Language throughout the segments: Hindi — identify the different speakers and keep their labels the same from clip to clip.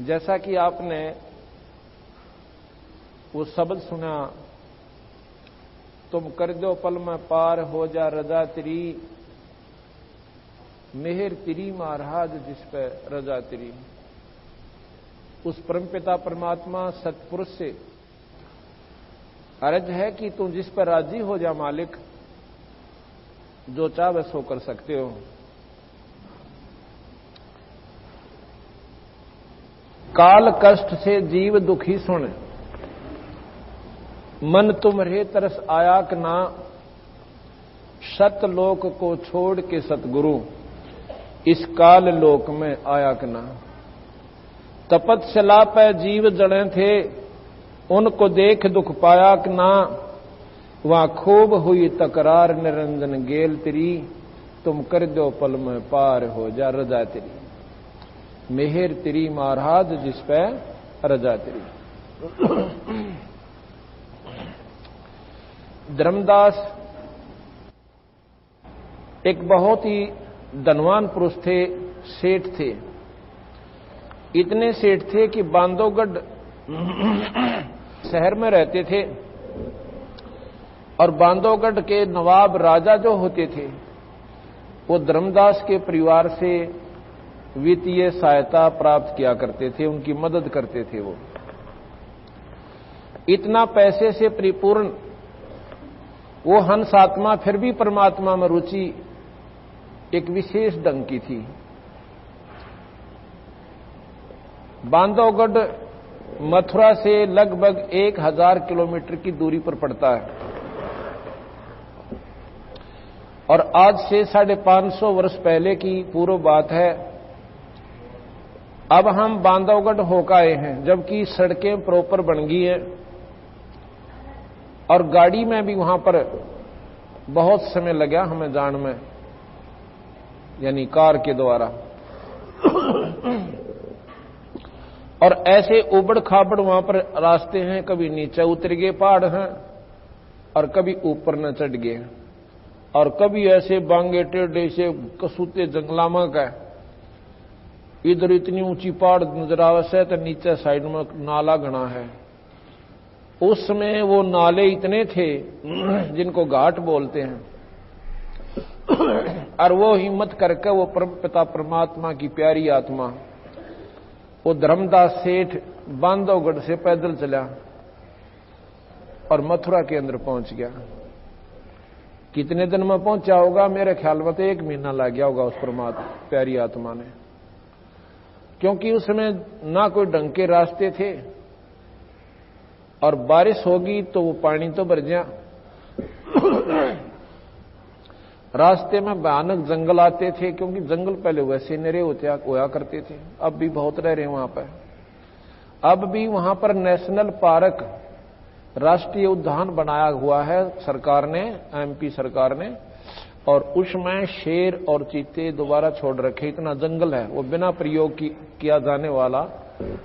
Speaker 1: जैसा कि आपने वो शब्द सुना, तुम कर दो पल में पार हो जा रजा तेरी, मेहर तेरी महाराज जिस पे रजा तेरी। उस परमपिता परमात्मा सतपुरुष से अर्ज है कि तुम जिस पर राजी हो जा मालिक, जो चाहे सो कर सकते हो। काल कष्ट से जीव दुखी सुन, मन तुम्हारे तरस आया कि ना, सतलोक को छोड़ के सतगुरु, इस काल लोक में आया कि ना। तपस्या पे जीव जड़े थे, उनको देख दुख पाया कि ना, वहां खूब हुई तकरार निरंजन गेल तेरी, तुम कर दो पल में पार हो जा रजा तेरी, मेहर तेरी महाराज जिस पे रजा तेरी। धर्मदास एक बहुत ही धनवान पुरुष थे, सेठ थे। इतने सेठ थे कि बांधवगढ़ शहर में रहते थे और बांधवगढ़ के नवाब राजा जो होते थे वो धर्मदास के परिवार से वित्तीय सहायता प्राप्त किया करते थे, उनकी मदद करते थे। वो इतना पैसे से परिपूर्ण वो हंस आत्मा, फिर भी परमात्मा में रुचि एक विशेष ढंग की थी। बांधवगढ़ मथुरा से लगभग 1000 किलोमीटर की दूरी पर पड़ता है और आज से 550 वर्ष पहले की पूर्व बात है। अब हम बांधवगढ़ होकर आए हैं, जबकि सड़कें प्रॉपर बन गई हैं और गाड़ी में भी वहां पर बहुत समय लगा हमें जान में, यानी कार के द्वारा। और ऐसे उबड़ खाबड़ वहां पर रास्ते हैं, कभी नीचे उतर गए पहाड़ हैं और कभी ऊपर न चढ़ गए, और कभी ऐसे बांगे टेढ़े से कसूते जंगलामा का, इधर इतनी ऊंची पहाड़ नजर आवे से तो नीचे साइड में नाला घना है। उस समय वो नाले इतने थे जिनको घाट बोलते हैं, और वो हिम्मत करके वो परमपिता परमात्मा की प्यारी आत्मा वो धर्मदास सेठ बांधवगढ़ से पैदल चला और मथुरा के अंदर पहुंच गया। कितने दिन में पहुंचा होगा? मेरे ख्याल में तो 1 महीना लग गया होगा उस परमात्मा प्यारी आत्मा ने, क्योंकि उसमें ना कोई ढंग के रास्ते थे और बारिश होगी तो वो पानी तो भर गया। रास्ते में भयानक जंगल आते थे, क्योंकि जंगल पहले वैसे निरे होया करते थे, अब भी बहुत रह रहे हैं वहां पर। अब भी वहां पर नेशनल पार्क, राष्ट्रीय उद्यान बनाया हुआ है सरकार ने, एमपी सरकार ने, और उसमें शेर और चीते दोबारा छोड़ रखे। इतना जंगल है, वो बिना प्रयोग किया जाने वाला,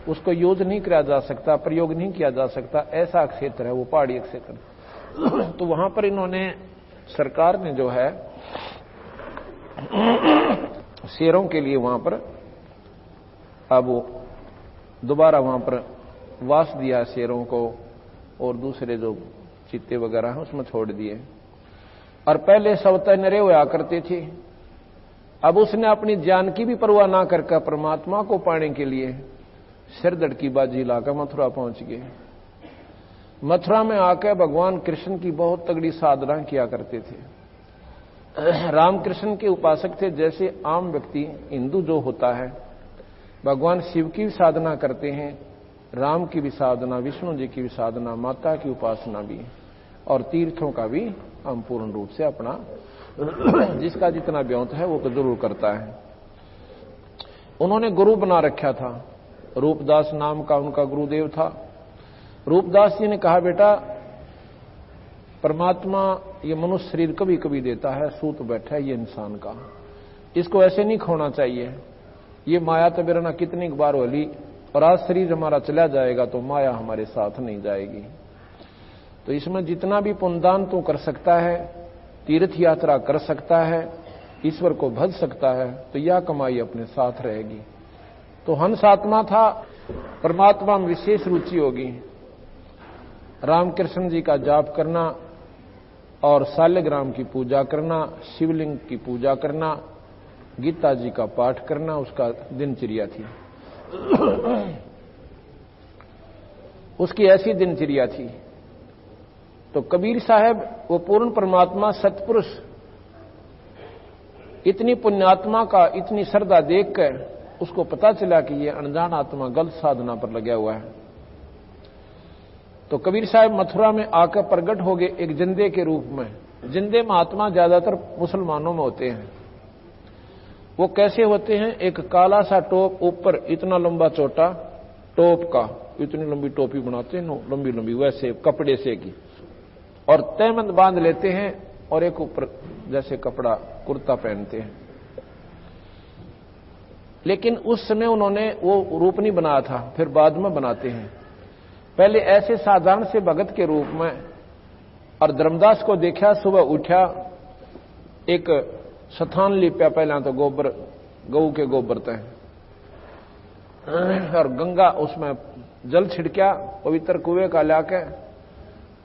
Speaker 1: उसको यूज नहीं किया जा सकता, प्रयोग नहीं किया जा सकता, ऐसा क्षेत्र है वो, पहाड़ी क्षेत्र। तो वहां पर इन्होंने, सरकार ने जो है शेरों के लिए वहां पर अब दोबारा वहां पर वास दिया शेरों को, और दूसरे जो चीते वगैरह हैं उसमें छोड़ दिए। और पहले सवता नरे हुआ करते थे, अब उसने अपनी जान की भी परवाह ना करके परमात्मा को पाने के लिए सिरदर्द की बाजी लाकर मथुरा पहुंच गए। मथुरा में आकर भगवान कृष्ण की बहुत तगड़ी साधना किया करते थे। रामकृष्ण के उपासक थे। जैसे आम व्यक्ति हिंदू जो होता है, भगवान शिव की भी साधना करते हैं, राम की भी साधना, विष्णु जी की भी साधना, माता की उपासना भी, और तीर्थों का भी हम पूर्ण रूप से अपना जिसका जितना व्योत है वो तो जरूर करता है। उन्होंने गुरु बना रखा था, रूपदास नाम का उनका गुरुदेव था। रूपदास जी ने कहा, बेटा परमात्मा ये मनुष्य शरीर कभी कभी देता है, सूत बैठा है ये इंसान का, इसको ऐसे नहीं खोना चाहिए। ये माया तो बिरना कितनी बार होली, और आज शरीर हमारा चला जाएगा तो माया हमारे साथ नहीं जाएगी। तो इसमें जितना भी पुण्यदान तू कर सकता है, तीर्थ यात्रा कर सकता है, ईश्वर को भज सकता है, तो यह कमाई अपने साथ रहेगी। तो हंस आत्मा था, परमात्मा में विशेष रुचि होगी। रामकृष्ण जी का जाप करना और शालिग्राम की पूजा करना, शिवलिंग की पूजा करना, गीता जी का पाठ करना उसका दिनचर्या थी। उसकी ऐसी दिनचर्या थी। तो कबीर साहब वो पूर्ण परमात्मा सत्पुरुष इतनी पुण्यात्मा का इतनी श्रद्धा देखकर उसको पता चला कि ये अनजान आत्मा गलत साधना पर लगा हुआ है। तो कबीर साहब मथुरा में आकर प्रकट हो गए एक जिंदे के रूप में। जिंदे महात्मा ज्यादातर मुसलमानों में होते हैं। वो कैसे होते हैं? एक काला सा टोप, ऊपर इतना लंबा चौटा टोप का, इतनी लंबी टोपी बनाते हैं, लंबी लंबी वैसे कपड़े से की, और तहमंद बांध लेते हैं, और एक ऊपर जैसे कपड़ा कुर्ता पहनते हैं। लेकिन उस समय उन्होंने वो रूप नहीं बनाया था, फिर बाद में बनाते हैं। पहले ऐसे साधारण से भगत के रूप में। और धर्मदास को देखा, सुबह उठा, एक स्थान लिपया, पहला तो गोबर, गऊ के गोबर तय, और गंगा उसमें जल छिड़का पवित्र कुएं का लाके,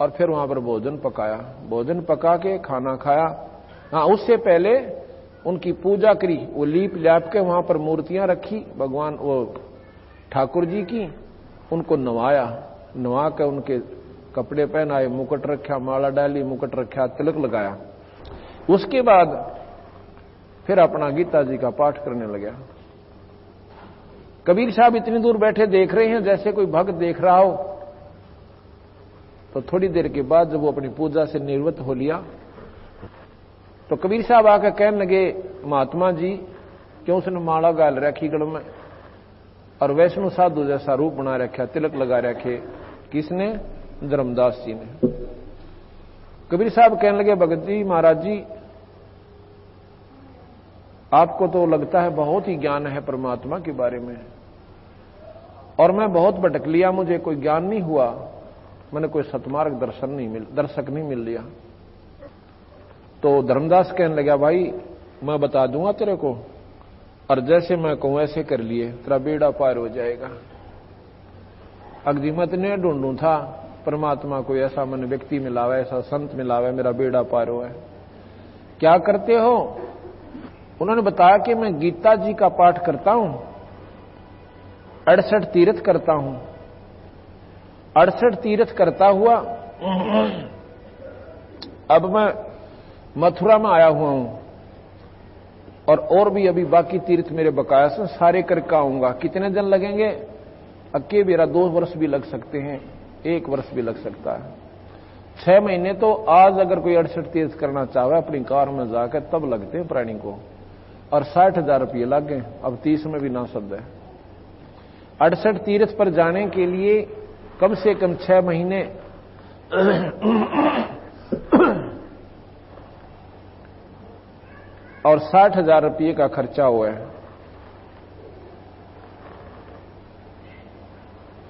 Speaker 1: और फिर वहां पर भोजन पकाया। भोजन पका के खाना खाया। हाँ, उससे पहले उनकी पूजा करी, वो लीप ल्याप के वहां पर मूर्तियां रखी भगवान वो ठाकुर जी की, उनको नवाया, नवा के उनके कपड़े पहनाए, मुकुट रखा, माला डाली, मुकुट रखा, तिलक लगाया। उसके बाद फिर अपना गीता जी का पाठ करने लगा। कबीर साहब इतनी दूर बैठे देख रहे हैं जैसे कोई भक्त देख रहा हो। तो थोड़ी देर के बाद जब वो अपनी पूजा से निवृत्त हो लिया, तो कबीर साहब आकर कहने लगे, महात्मा जी क्यों उसने माला गाल रखी गल में, और वैष्णु साधु जैसा रूप बना रखा, तिलक लगा रखे। किसने? धर्मदास जी ने। कबीर साहब कहने लगे, भगत जी, महाराज जी, आपको तो लगता है बहुत ही ज्ञान है परमात्मा के बारे में, और मैं बहुत भटक लिया, मुझे कोई ज्ञान नहीं हुआ, मैंने कोई सतमार्ग दर्शक नहीं मिल लिया। तो धर्मदास कहने लगा, भाई मैं बता दूंगा तेरे को, और जैसे मैं कहूं ऐसे कर लिए, तेरा बेड़ा पार हो जाएगा। अगजीमत ने ढूंढूं था परमात्मा को ऐसा मन व्यक्ति मिलावे, ऐसा संत मिलावे, मेरा बेड़ा पार हो है। क्या करते हो? उन्होंने बताया कि मैं गीता जी का पाठ करता हूं, 68 तीर्थ करता हूं। 68 तीर्थ करता हुआ अब मैं मथुरा में आया हुआ हूं, और भी अभी बाकी तीर्थ मेरे बकाया से सारे करके आऊंगा। कितने दिन लगेंगे? अक्के मेरा 2 वर्ष भी लग सकते हैं, 1 वर्ष भी लग सकता है, 6 महीने। तो आज अगर कोई 68 तीर्थ करना चाहे अपनी कार में जाकर तब लगते हैं प्राणी को, और 60,000 रुपये लग गए। अब 30 में भी ना शब्द है। 68 तीर्थ पर जाने के लिए कम से कम 6 महीने और 60,000 रुपये का खर्चा हुआ है।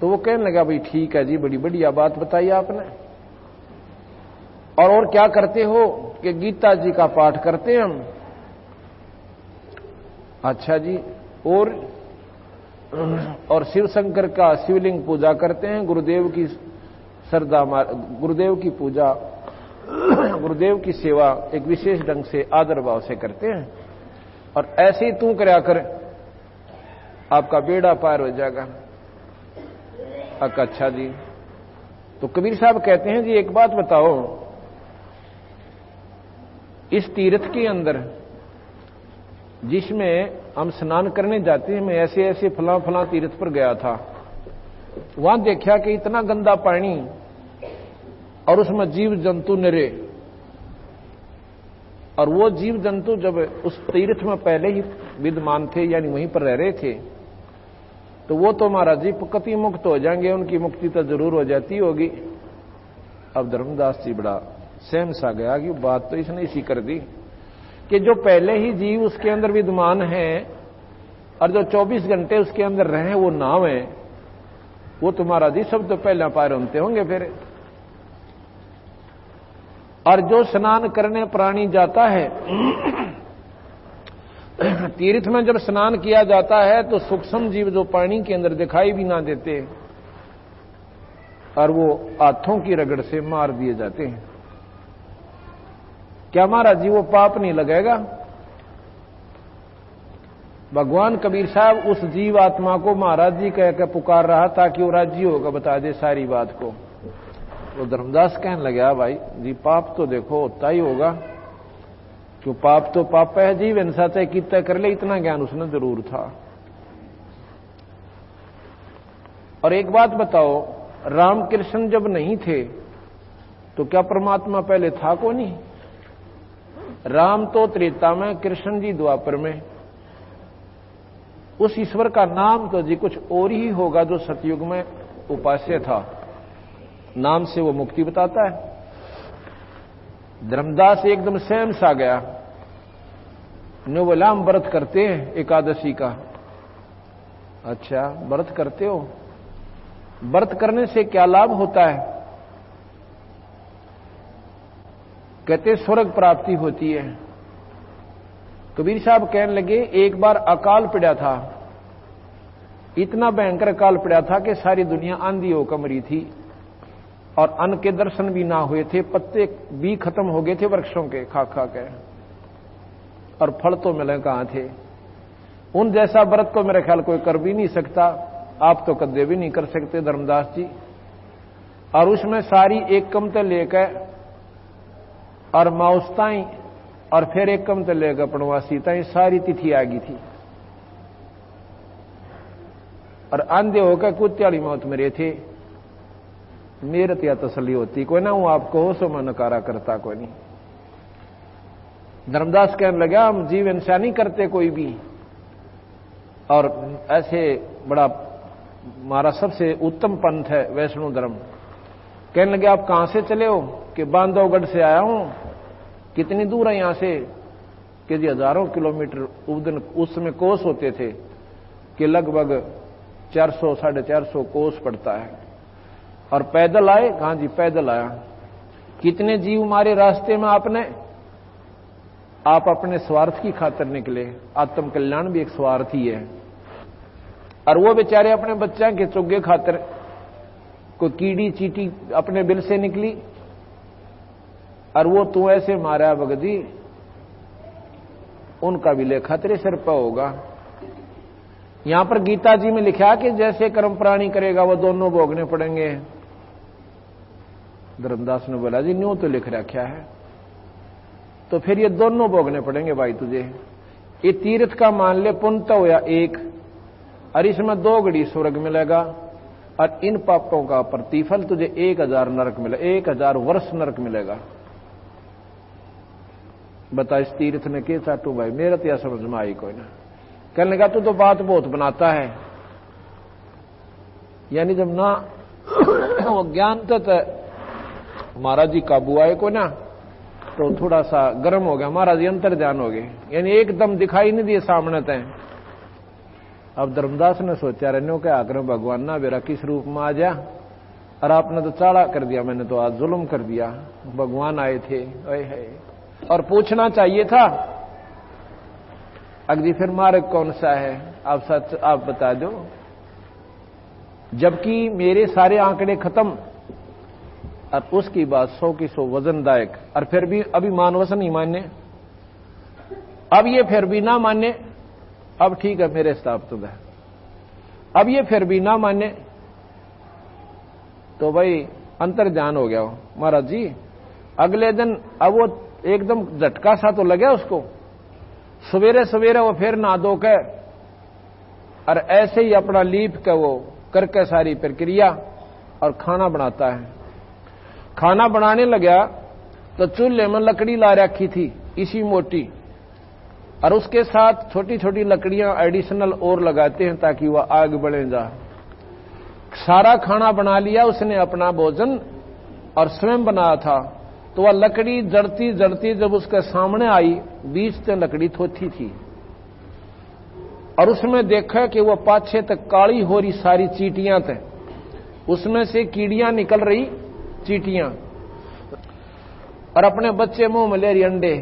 Speaker 1: तो वो कहने लगा, भाई ठीक है जी, बड़ी बढ़िया बात बताई आपने। और क्या करते हो? कि गीता जी का पाठ करते हैं हम। अच्छा जी, और शिव शंकर का शिवलिंग पूजा करते हैं, गुरुदेव की श्रद्धा, गुरुदेव की पूजा, गुरुदेव की सेवा एक विशेष ढंग से आदर भाव से करते हैं, और ऐसे ही तू करया कर, आपका बेड़ा पार हो जाएगा। अच्छा जी। तो कबीर साहब कहते हैं, जी एक बात बताओ, इस तीर्थ के अंदर जिसमें हम स्नान करने जाते हैं, मैं ऐसे ऐसे फला तीर्थ पर गया था, वहां देखा कि इतना गंदा पानी, और उसमें जीव जंतु निरे, और वो जीव जंतु जब उस तीर्थ में पहले ही विद्यमान थे, यानी वहीं पर रह रहे थे, तो वो तो महाराज जी कति मुक्त हो जाएंगे, उनकी मुक्ति तो जरूर हो जाती होगी। अब धर्मदास जी बड़ा सहम सा गया कि बात तो इसने इसी कर दी कि जो पहले ही जीव उसके अंदर विद्यमान है, और जो 24 घंटे उसके अंदर रहे वो नाव है, वो तो महाराज जी सब तो पहले पार होते होंगे फिर। और जो स्नान करने प्राणी जाता है तीर्थ में जब स्नान किया जाता है तो सूक्ष्म जीव जो पानी के अंदर दिखाई भी ना देते और वो हाथों की रगड़ से मार दिए जाते हैं। क्या महाराज जी वो पाप नहीं लगेगा? भगवान कबीर साहब उस जीव आत्मा को महाराज जी कह के पुकार रहा ताकि वो राजी होगा बता दे सारी बात को। वो धर्मदास कहने लगा भाई जी पाप तो देखो होता ही होगा, क्यों पाप तो पाप है, जीव हिंसा चाहे कितना कर ले, इतना ज्ञान उसने जरूर था। और एक बात बताओ, रामकृष्ण जब नहीं थे तो क्या परमात्मा पहले था को नहीं? राम तो त्रेता में, कृष्ण जी द्वापर में। उस ईश्वर का नाम तो जी कुछ और ही होगा जो सतयुग में उपास्य था। नाम से वो मुक्ति बताता है। धर्मदास एकदम स्वयं सा गया, नो बोला हम व्रत करते हैं एकादशी का। अच्छा व्रत करते हो, व्रत करने से क्या लाभ होता है? कहते स्वर्ग प्राप्ति होती है। कबीर साहब कहने लगे एक बार अकाल पड़ा था, इतना भयंकर अकाल पड़ा था कि सारी दुनिया आंधी होकर मरी थी और अन्न के दर्शन भी ना हुए थे, पत्ते भी खत्म हो गए थे वृक्षों के खा खा के, और फल तो मिले कहां थे। उन जैसा व्रत तो मेरे ख्याल कोई कर भी नहीं सकता, आप तो कदे भी नहीं कर सकते धर्मदास जी। और उसमें सारी एक कमते लेकर और माउसताई और फिर एक कमते लेकर पणवासी ताई सारी तिथि आ गई थी और अंधे होकर कुत्याली मौत मरे थे। मेरत या तसली होती कोई ना, हूं आपको हो सो मैं नकारा करता कोई नहीं। धर्मदास कहने लगा हम जीव हिंसा नहीं करते कोई भी, और ऐसे बड़ा हमारा सबसे उत्तम पंथ है वैष्णो धर्म। कहने लगे आप कहां से चले हो? कि बांधवगढ़ से आया हूं। कितनी दूर है यहां से? कि जी हजारों किलोमीटर। उस समय कोस होते थे कि लगभग 400 450 कोस पड़ता है। और पैदल आए? कहां जी पैदल आया। कितने जीव मारे रास्ते में आपने? आप अपने स्वार्थ की खातिर निकले। आत्म कल्याण भी एक स्वार्थ ही है। और वो बेचारे अपने बच्चे के चुग्गे खातिर, कोई कीड़ी चीटी अपने बिल से निकली और वो तू ऐसे मारा भगदी, उनका भी लेखा तेरे सिर पर होगा। यहां पर गीता जी में लिखा कि जैसे कर्म प्राणी करेगा वो दोनों भोगने पड़ेंगे। धर्मदास ने बोला जी न्यू तो लिख रखा है, तो फिर ये दोनों भोगने पड़ेंगे भाई तुझे। ये तीर्थ का मान ले पुण्य तो होया एक, और इसमें 2 घड़ी स्वर्ग मिलेगा, और इन पापों का प्रतिफल तुझे 1000 नरक मिलेगा, 1000 वर्ष नरक मिलेगा। बता इस तीर्थ ने के चाटू भाई, मेरा तो यह समझ में आई कोई ना। कहने लगा तू तो बात बहुत बनाता है, यानी जब ना वो ज्ञान तक महाराज जी काबू आए को ना, तो थोड़ा सा गर्म हो गया महाराज जी, अंतर ध्यान हो गए, यानी एकदम दिखाई नहीं दिए सामने तय। अब धर्मदास ने सोचा रहने क्या आकर भगवान ना मेरा किस रूप में आ जा, और आपने तो चाड़ा कर दिया, मैंने तो आज जुल्म कर दिया। भगवान आए थे है। और पूछना चाहिए था अगली फिर मार्ग कौन सा है, आप सच आप बता दो। जबकि मेरे सारे आंकड़े खत्म, और उसकी बात 100 की 100 वजनदायक, और फिर भी अभी मानवस नहीं माने। अब ये फिर भी ना माने, अब ठीक है मेरे हिसाब तो है। अब ये फिर भी ना माने तो भाई अंतर ध्यान हो गया महाराज जी। अगले दिन अब वो एकदम झटका सा तो लगा उसको। सवेरे सवेरे वो फिर नहा धो के और ऐसे ही अपना लीप के वो करके सारी प्रक्रिया और खाना बनाता है। खाना बनाने लगा तो चूल्हे में लकड़ी ला रखी थी इसी मोटी, और उसके साथ छोटी छोटी लकड़ियां एडिशनल और लगाते हैं ताकि वह आग बढ़े जा। सारा खाना बना लिया उसने अपना भोजन और स्वयं बनाया था। तो वह लकड़ी जड़ती जड़ती जब उसके सामने आई, बीच से लकड़ी थोथी थी, और उसमें देखा कि वह पाछे तक काली हो रही सारी चींटियां थे, उसमें से कीड़ियां निकल रही चींटियां, और अपने बच्चे मुंह में ले रही अंडे।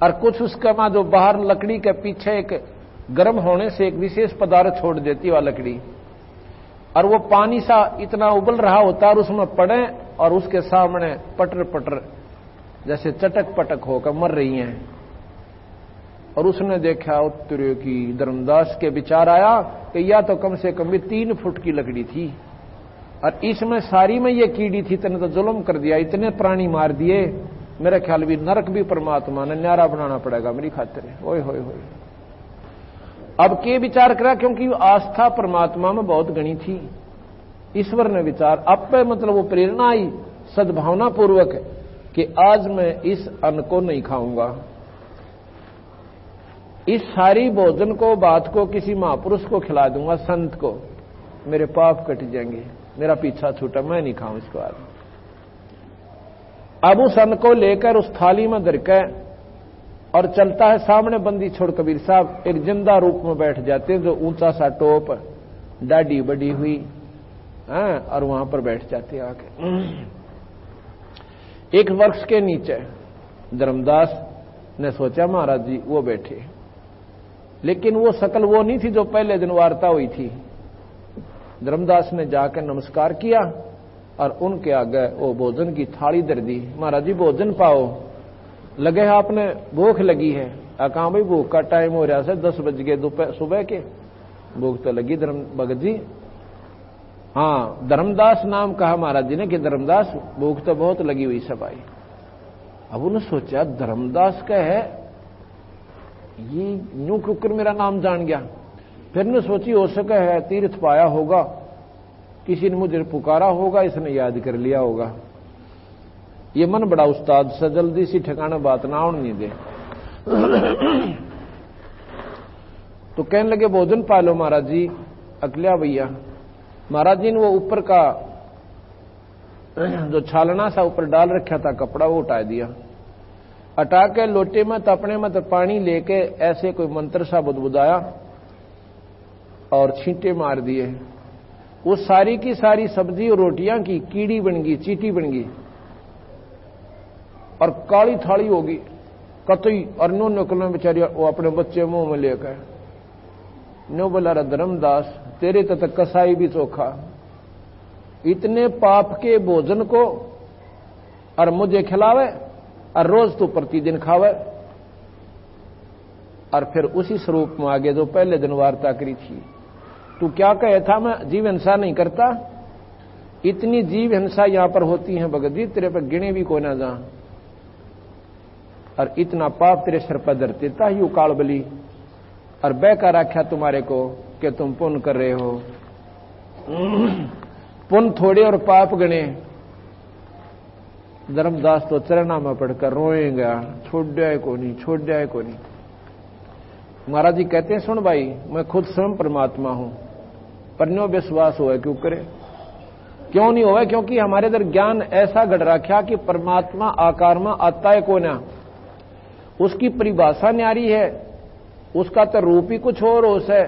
Speaker 1: और कुछ उसका वहां जो बाहर लकड़ी के पीछे एक गर्म होने से एक विशेष पदार्थ छोड़ देती वह लकड़ी, और वो पानी सा इतना उबल रहा होता है और उसमें पड़े और उसके सामने पटर पटर जैसे चटक पटक होकर मर रही हैं। और उसने देखा उत्तरे की धर्मदास के विचार आया कि या तो कम से कम भी 3 फुट की लकड़ी थी और इसमें सारी में ये कीड़ी थी, तने तो जुल्म कर दिया, इतने प्राणी मार दिए। मेरे ख्याल भी नरक भी परमात्मा ने न्यारा बनाना पड़ेगा मेरी खातिर। ओए होए होए। अब के विचार करा, क्योंकि आस्था परमात्मा में बहुत गणी थी। ईश्वर ने विचार अब पे मतलब वो प्रेरणा आई सद्भावना पूर्वक कि आज मैं इस अन्न को नहीं खाऊंगा, इस सारी भोजन को बात को किसी महापुरुष को खिला दूंगा, संत को, मेरे पाप कट जाएंगे, मेरा पीछा छूटा, मैं नहीं खाऊं इसको आज। अब उस अन्न को लेकर उस थाली में धरकर और चलता है सामने बंदी छोड़ कबीर साहब एक जिंदा रूप में बैठ जाते हैं, जो ऊंचा सा टोप, दाढ़ी बड़ी हुई, और वहां पर बैठ जाते हैं आके एक वृक्ष के नीचे। धर्मदास ने सोचा महाराज जी वो बैठे, लेकिन वो शकल वो नहीं थी जो पहले दिन वार्ता हुई थी। धर्मदास ने जाकर नमस्कार किया और उनके आगे वो भोजन की थाली धर दी। महाराज जी भोजन पाओ, लगे है आपने भूख लगी है। कहा भाई भूख का टाइम हो रहा है, 10 बज गए दोपहर सुबह के, भूख तो लगी धर्म भगत जी। हाँ, धर्मदास नाम कहा महाराज जी ने कि धर्मदास भूख तो बहुत लगी हुई सब आई। अब उन्होंने सोचा धर्मदास का है ये यूं क्यों मेरा नाम जान गया। फिर ने सोची हो सके है तीर्थ पाया होगा, किसी ने मुझे पुकारा होगा, इसने याद कर लिया होगा। ये मन बड़ा उस्ताद से जल्दी सी ठिकाना बात ना आने नहीं दे। तो कहने लगे भोजन पा लो महाराज जी। अकलिया भैया महाराज जी ने वो ऊपर का जो छालना सा ऊपर डाल रखा था कपड़ा वो उठा दिया, हटा के लोटे में तपने में तो पानी लेके ऐसे कोई मंत्र सा बुदबुदाया और छींटे मार दिए। वो सारी की सारी सब्जी और रोटियां की कीड़ी बन गई, चीटी बन गई और काली थाली होगी कतई। और नो निकलने बेचारी वो अपने बच्चे मुंह में लेकर नो बोला धर्मदास तेरे तक कसाई भी चोखा, इतने पाप के भोजन को और मुझे खिलावे और रोज तो प्रतिदिन खावे। और फिर उसी स्वरूप में आगे जो पहले दिन वार्ता करी थी, तू क्या कहे था मैं जीव हिंसा नहीं करता, इतनी जीव हिंसा यहां पर होती है भगत जी तेरे पर गिने भी को ना जा, और इतना पाप तेरे सिर पर धरते था यू काल बली, और बहका रखा तुम्हारे को कि तुम पुण्य कर रहे हो, पुण्य थोड़े और पाप गणे। धर्मदास तो चरणा में पढ़कर रोएगा, छोड़ जाए को नहीं, छोड़ जाए को नहीं। महाराज जी कहते हैं सुन भाई मैं खुद स्वयं परमात्मा हूं, पर न्यो विश्वास हुआ क्यों करे, क्यों नहीं हुआ, क्योंकि हमारे अंदर ज्ञान ऐसा गढ़ रखा कि परमात्मा आकार में आता है को ना, उसकी परिभाषा न्यारी है, उसका तो रूप ही कुछ और होश है,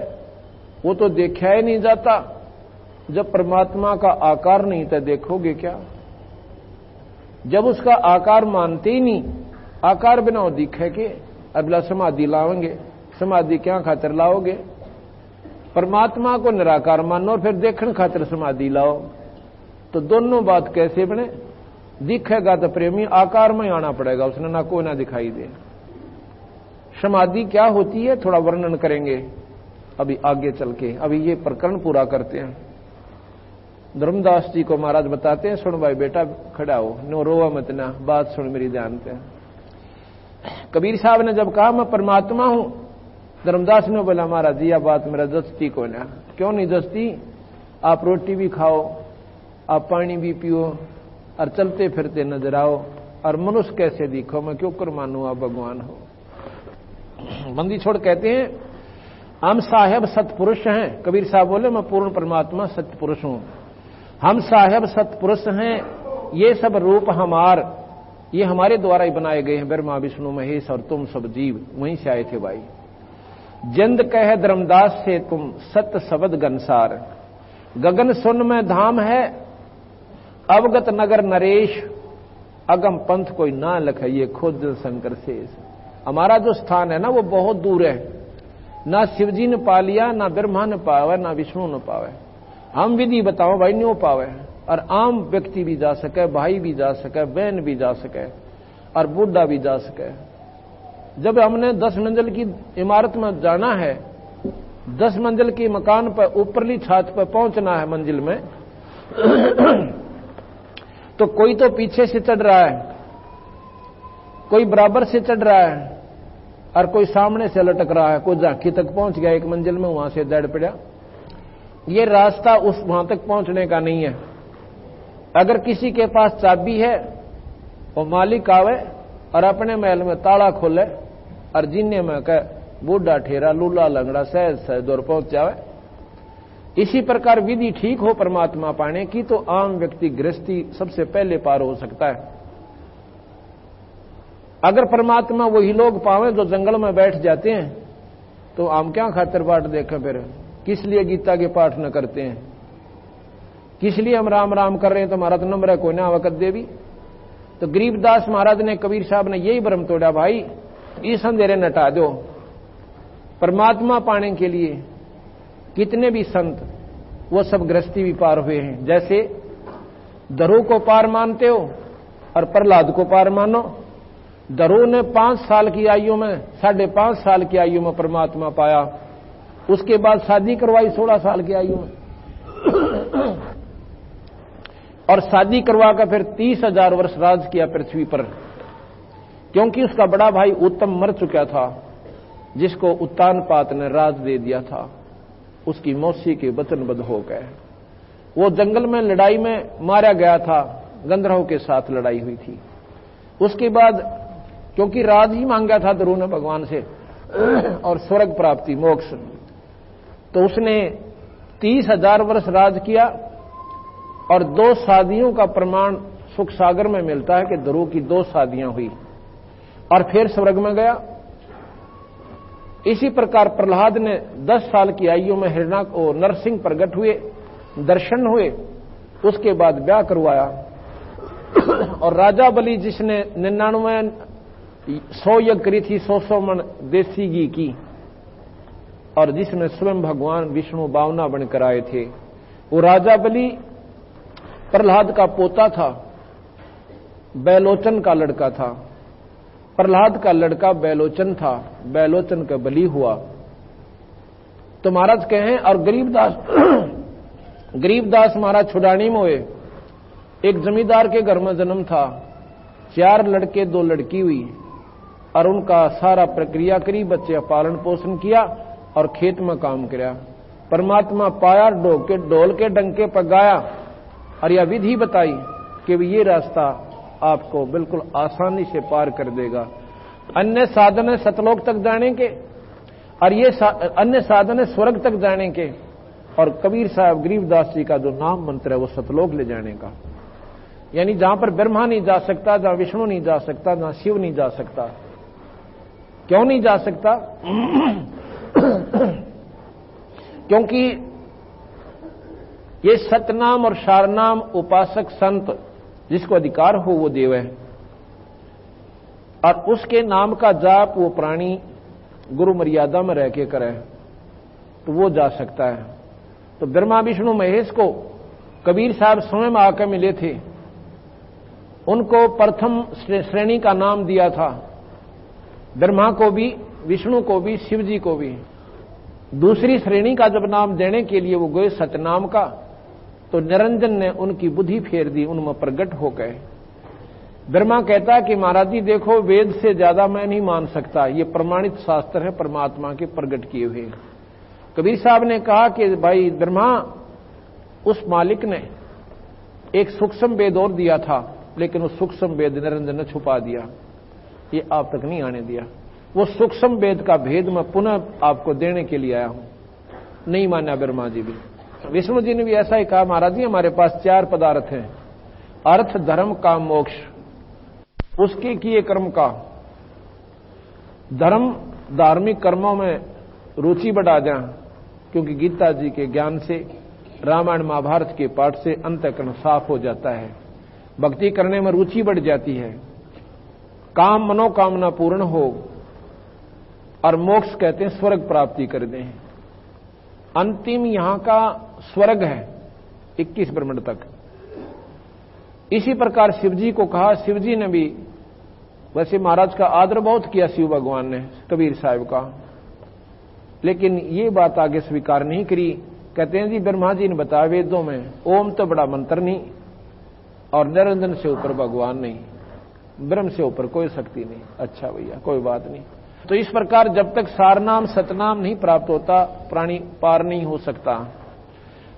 Speaker 1: वो तो देखा ही नहीं जाता। जब परमात्मा का आकार नहीं तो देखोगे क्या, जब उसका आकार मानते ही नहीं, आकार बिना दिखे के अगला समाधि लाओगे, समाधि क्या खातिर लाओगे, परमात्मा को निराकार मानो और फिर देखने खातिर समाधि लाओ, तो दोनों बात कैसे बने, दिखेगा तो प्रेमी आकार में आना पड़ेगा, उसने ना कोई ना दिखाई दे। समाधि क्या होती है थोड़ा वर्णन करेंगे अभी आगे चल के, अभी ये प्रकरण पूरा करते हैं। धर्मदास जी को महाराज बताते हैं सुन भाई बेटा खड़ा हो, नो रोवा मत ना, बात सुन मेरी ध्यान पे। कबीर साहब ने जब कहा मैं परमात्मा हूं, धर्मदास ने बोला महाराज जी यह बात मेरा जस्ती को ना, क्यों नहीं जस्ती, आप रोटी भी खाओ, आप पानी भी पियो और चलते फिरते नजर आओ, और मनुष्य कैसे दिखो, मैं क्यों कर मानू आप भगवान हो। बंदी छोड़ कहते हैं हम साहेब सतपुरुष हैं, कबीर साहब बोले मैं पूर्ण परमात्मा सतपुरुष हूं, हम साहेब सतपुरुष हैं, ये सब रूप ये हमारे द्वारा ही बनाए गए हैं, ब्रह्मा विष्णु महेश और तुम सब जीव वहीं से आए थे भाई। जिंद कहे धर्मदास से तुम सत्य शब्द गनसार, गगन सुन में धाम है अवगत नगर नरेश, अगम पंथ कोई ना लख ये खुद शंकर शेष। हमारा जो स्थान है ना वो बहुत दूर है, ना शिवजी ने पा लिया, ना ब्रह्मा ने पावे, ना विष्णु ने पावे। हम विधि बताओ भाई न्यों पावे, और आम व्यक्ति भी जा सके, भाई भी जा सके, बहन भी जा सके, और बूढ़ा भी जा सके। जब हमने 10 मंजिल की इमारत में जाना है, 10 मंजिल की मकान पर ऊपरली छत पर पहुंचना है मंजिल में, तो कोई तो पीछे से चढ़ रहा है, कोई बराबर से चढ़ रहा है, और कोई सामने से लटक रहा है। कोई झांकी तक पहुंच गया एक मंजिल में, वहां से दड़ पड़ा। ये रास्ता उस वहां तक पहुंचने का नहीं है। अगर किसी के पास चाबी है, वो मालिक आवे और अपने महल में ताला खोले और जीने में कह बूढ़ा ठेरा लूला लंगड़ा सहज सहज दूर पहुंच जावे। इसी प्रकार विधि ठीक हो परमात्मा पाने की, तो आम व्यक्ति गृहस्थी सबसे पहले पार हो सकता है। अगर परमात्मा वही लोग पावे जो जंगल में बैठ जाते हैं, तो हम क्या खातिर पाठ देखें? फिर किस लिए गीता के पाठ न करते हैं? किस लिए हम राम राम कर रहे हैं? तो हमारा तो नंबर है कोई ना वक़्त देवी। तो गरीबदास महाराज ने, कबीर साहब ने यही भ्रम तोड़ा, भाई इस अंधेरे नटा दो। परमात्मा पाने के लिए कितने भी संत, वो सब गृहस्थी भी पार हुए हैं। जैसे दरो को पार मानते हो और प्रहलाद को पार मानो। दरो ने 5 साल की आयु में, 5.5 साल की आयु में परमात्मा पाया। उसके बाद शादी करवाई 16 साल की आयु में, और शादी करवा कर फिर 30,000 वर्ष राज किया पृथ्वी पर, क्योंकि उसका बड़ा भाई उत्तम मर चुका था, जिसको उत्तानपाद ने राज दे दिया था। उसकी मौसी के वचनबद्ध हो गए। वो जंगल में लड़ाई में मारा गया था, गंधर्वों के साथ लड़ाई हुई थी। उसके बाद क्योंकि राज ही मांगा था ध्रुव ने भगवान से और स्वर्ग प्राप्ति मोक्ष, तो उसने 30,000 वर्ष राज किया। और 2 शादियों का प्रमाण सुख सागर में मिलता है कि ध्रुव की 2 शादियां हुई और फिर स्वर्ग में गया। इसी प्रकार प्रहलाद ने 10 साल की आयु में हिरण्यक और नरसिंह प्रकट हुए, दर्शन हुए, उसके बाद ब्याह करवाया। और राजा बलि जिसने 100 यज्ञ करी थी, 100 मन देसी घी की, और जिसमें स्वयं भगवान विष्णु बावना बनकर आए थे, वो राजा बलि प्रहलाद का पोता था, बैलोचन का लड़का था। प्रहलाद का लड़का बैलोचन था, बैलोचन का बलि हुआ। तो महाराज कहें, और गरीबदास महाराज छुड़ानी में हुए। एक जमींदार के घर में जन्म था, 4 लड़के 2 लड़की हुई, और उनका सारा प्रक्रिया करी, बच्चे पालन पोषण किया और खेत में काम किया। परमात्मा पाया, ढोल के डंके पर गाया और यह विधि बताई कि ये रास्ता आपको बिल्कुल आसानी से पार कर देगा। अन्य साधन है सतलोक तक जाने के, और ये अन्य साधन है स्वर्ग तक जाने के। और कबीर साहब गरीबदास जी का जो नाम मंत्र है वो सतलोक ले जाने का, यानी जहां पर ब्रह्मा नहीं जा सकता, जहां विष्णु नहीं जा सकता, जहां शिव नहीं जा सकता। क्यों नहीं जा सकता? क्योंकि ये सतनाम और शारनाम उपासक संत जिसको अधिकार हो वो देव है, और उसके नाम का जाप वो प्राणी गुरु मर्यादा में रह के करे, तो वो जा सकता है। तो ब्रह्मा विष्णु महेश को कबीर साहब स्वयं आकर मिले थे, उनको प्रथम श्रेणी का नाम दिया था, ब्रह्मा को भी, विष्णु को भी, शिव जी को भी। दूसरी श्रेणी का जब नाम देने के लिए वो गए सतनाम का, तो निरंजन ने उनकी बुद्धि फेर दी, उनमें प्रकट हो गए। ब्रह्मा कहता कि महाराज जी देखो, वेद से ज्यादा मैं नहीं मान सकता, ये प्रमाणित शास्त्र है परमात्मा के प्रकट किए हुए। कबीर साहब ने कहा कि भाई ब्रह्मा, उस मालिक ने एक सूक्ष्म वेद और दिया था, लेकिन उस सूक्ष्म वेद निरंजन ने छुपा दिया, ये आप तक नहीं आने दिया। वो सूक्ष्म वेद का भेद मैं पुनः आपको देने के लिए आया हूं। नहीं माना ब्रह्मा जी भी। विष्णु जी ने भी ऐसा ही कहा, महाराज जी हमारे पास 4 पदार्थ हैं, अर्थ धर्म काम मोक्ष, उसके किए कर्म का। धर्म धार्मिक कर्मों में रुचि बढ़ा जाए, क्योंकि गीता जी के ज्ञान से, रामायण महाभारत के पाठ से अंतःकरण साफ हो जाता है, भक्ति करने में रुचि बढ़ जाती है। काम मनोकामना पूर्ण हो, और मोक्ष कहते हैं स्वर्ग प्राप्ति कर दें। अंतिम यहां का स्वर्ग है 21 ब्रह्मांड तक। इसी प्रकार शिवजी को कहा, शिवजी ने भी वैसे महाराज का आदर बहुत किया शिव भगवान ने कबीर साहब का, लेकिन ये बात आगे स्वीकार नहीं करी। कहते हैं जी ब्रह्मा जी ने बताया वेदों में ओम तो बड़ा मंत्र नहीं और निरंजन से ऊपर भगवान नहीं, ब्रह्म से ऊपर कोई शक्ति नहीं। अच्छा भैया कोई बात नहीं। तो इस प्रकार जब तक सारनाम सतनाम नहीं प्राप्त होता प्राणी पार नहीं हो सकता।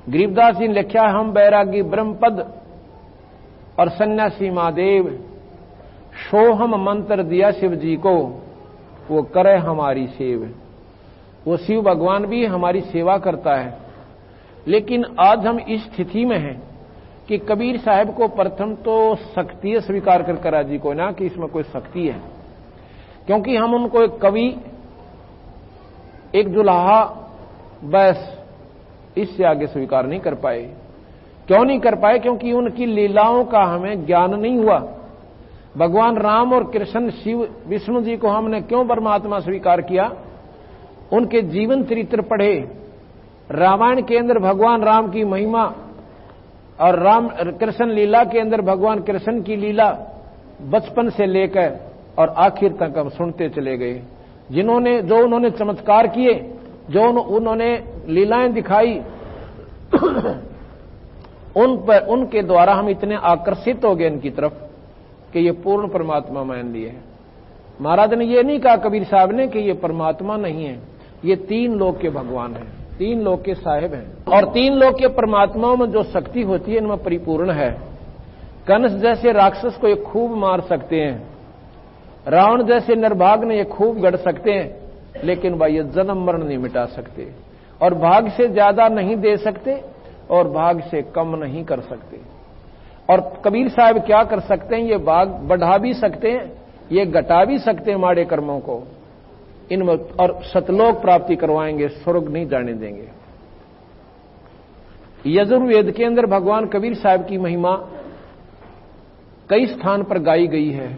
Speaker 1: गरीबदास जी ने लिखा, हम बैरागी ब्रह्म पद और सन्यासी महादेव, सोहम मंत्र दिया शिव जी को, वो करे हमारी सेव। वो शिव भगवान भी हमारी सेवा करता है। लेकिन आज हम इस स्थिति में हैं कि कबीर साहब को प्रथम तो शक्ति स्वीकार कर करा जी को ना कि इसमें कोई शक्ति है, क्योंकि हम उनको एक कवि, एक जुलाहा, बस इससे आगे स्वीकार नहीं कर पाए। क्यों नहीं कर पाए? क्योंकि उनकी लीलाओं का हमें ज्ञान नहीं हुआ। भगवान राम और कृष्ण शिव विष्णु जी को हमने क्यों परमात्मा स्वीकार किया? उनके जीवन चरित्र पढ़े। रामायण के अंदर भगवान राम की महिमा और राम कृष्ण लीला के अंदर भगवान कृष्ण की लीला बचपन से लेकर और आखिर तक हम सुनते चले गए। जो उन्होंने चमत्कार किए, जो उन्होंने लीलाएं दिखाई, उनके द्वारा हम इतने आकर्षित हो गए इनकी तरफ कि ये पूर्ण परमात्मा मान लिए। महाराज ने ये नहीं कहा कबीर साहब ने कि ये परमात्मा नहीं है, ये 3 लोक के भगवान हैं, 3 लोक के साहिब हैं। और 3 लोक के परमात्माओं में जो शक्ति होती है इनमें परिपूर्ण है। कंस जैसे राक्षस को ये खूब मार सकते हैं, रावण जैसे निर्भाग ने ये खूब गढ़ सकते हैं, लेकिन भाई ये जन्म मरण नहीं मिटा सकते, और भाग से ज्यादा नहीं दे सकते और भाग से कम नहीं कर सकते। और कबीर साहब क्या कर सकते हैं? ये भाग बढ़ा भी सकते हैं, ये घटा भी सकते हैं माड़े कर्मों को इनमें, और सतलोक प्राप्ति करवाएंगे, स्वर्ग नहीं जाने देंगे। यजुर्वेद के अंदर भगवान कबीर साहब की महिमा कई स्थान पर गाई गई है।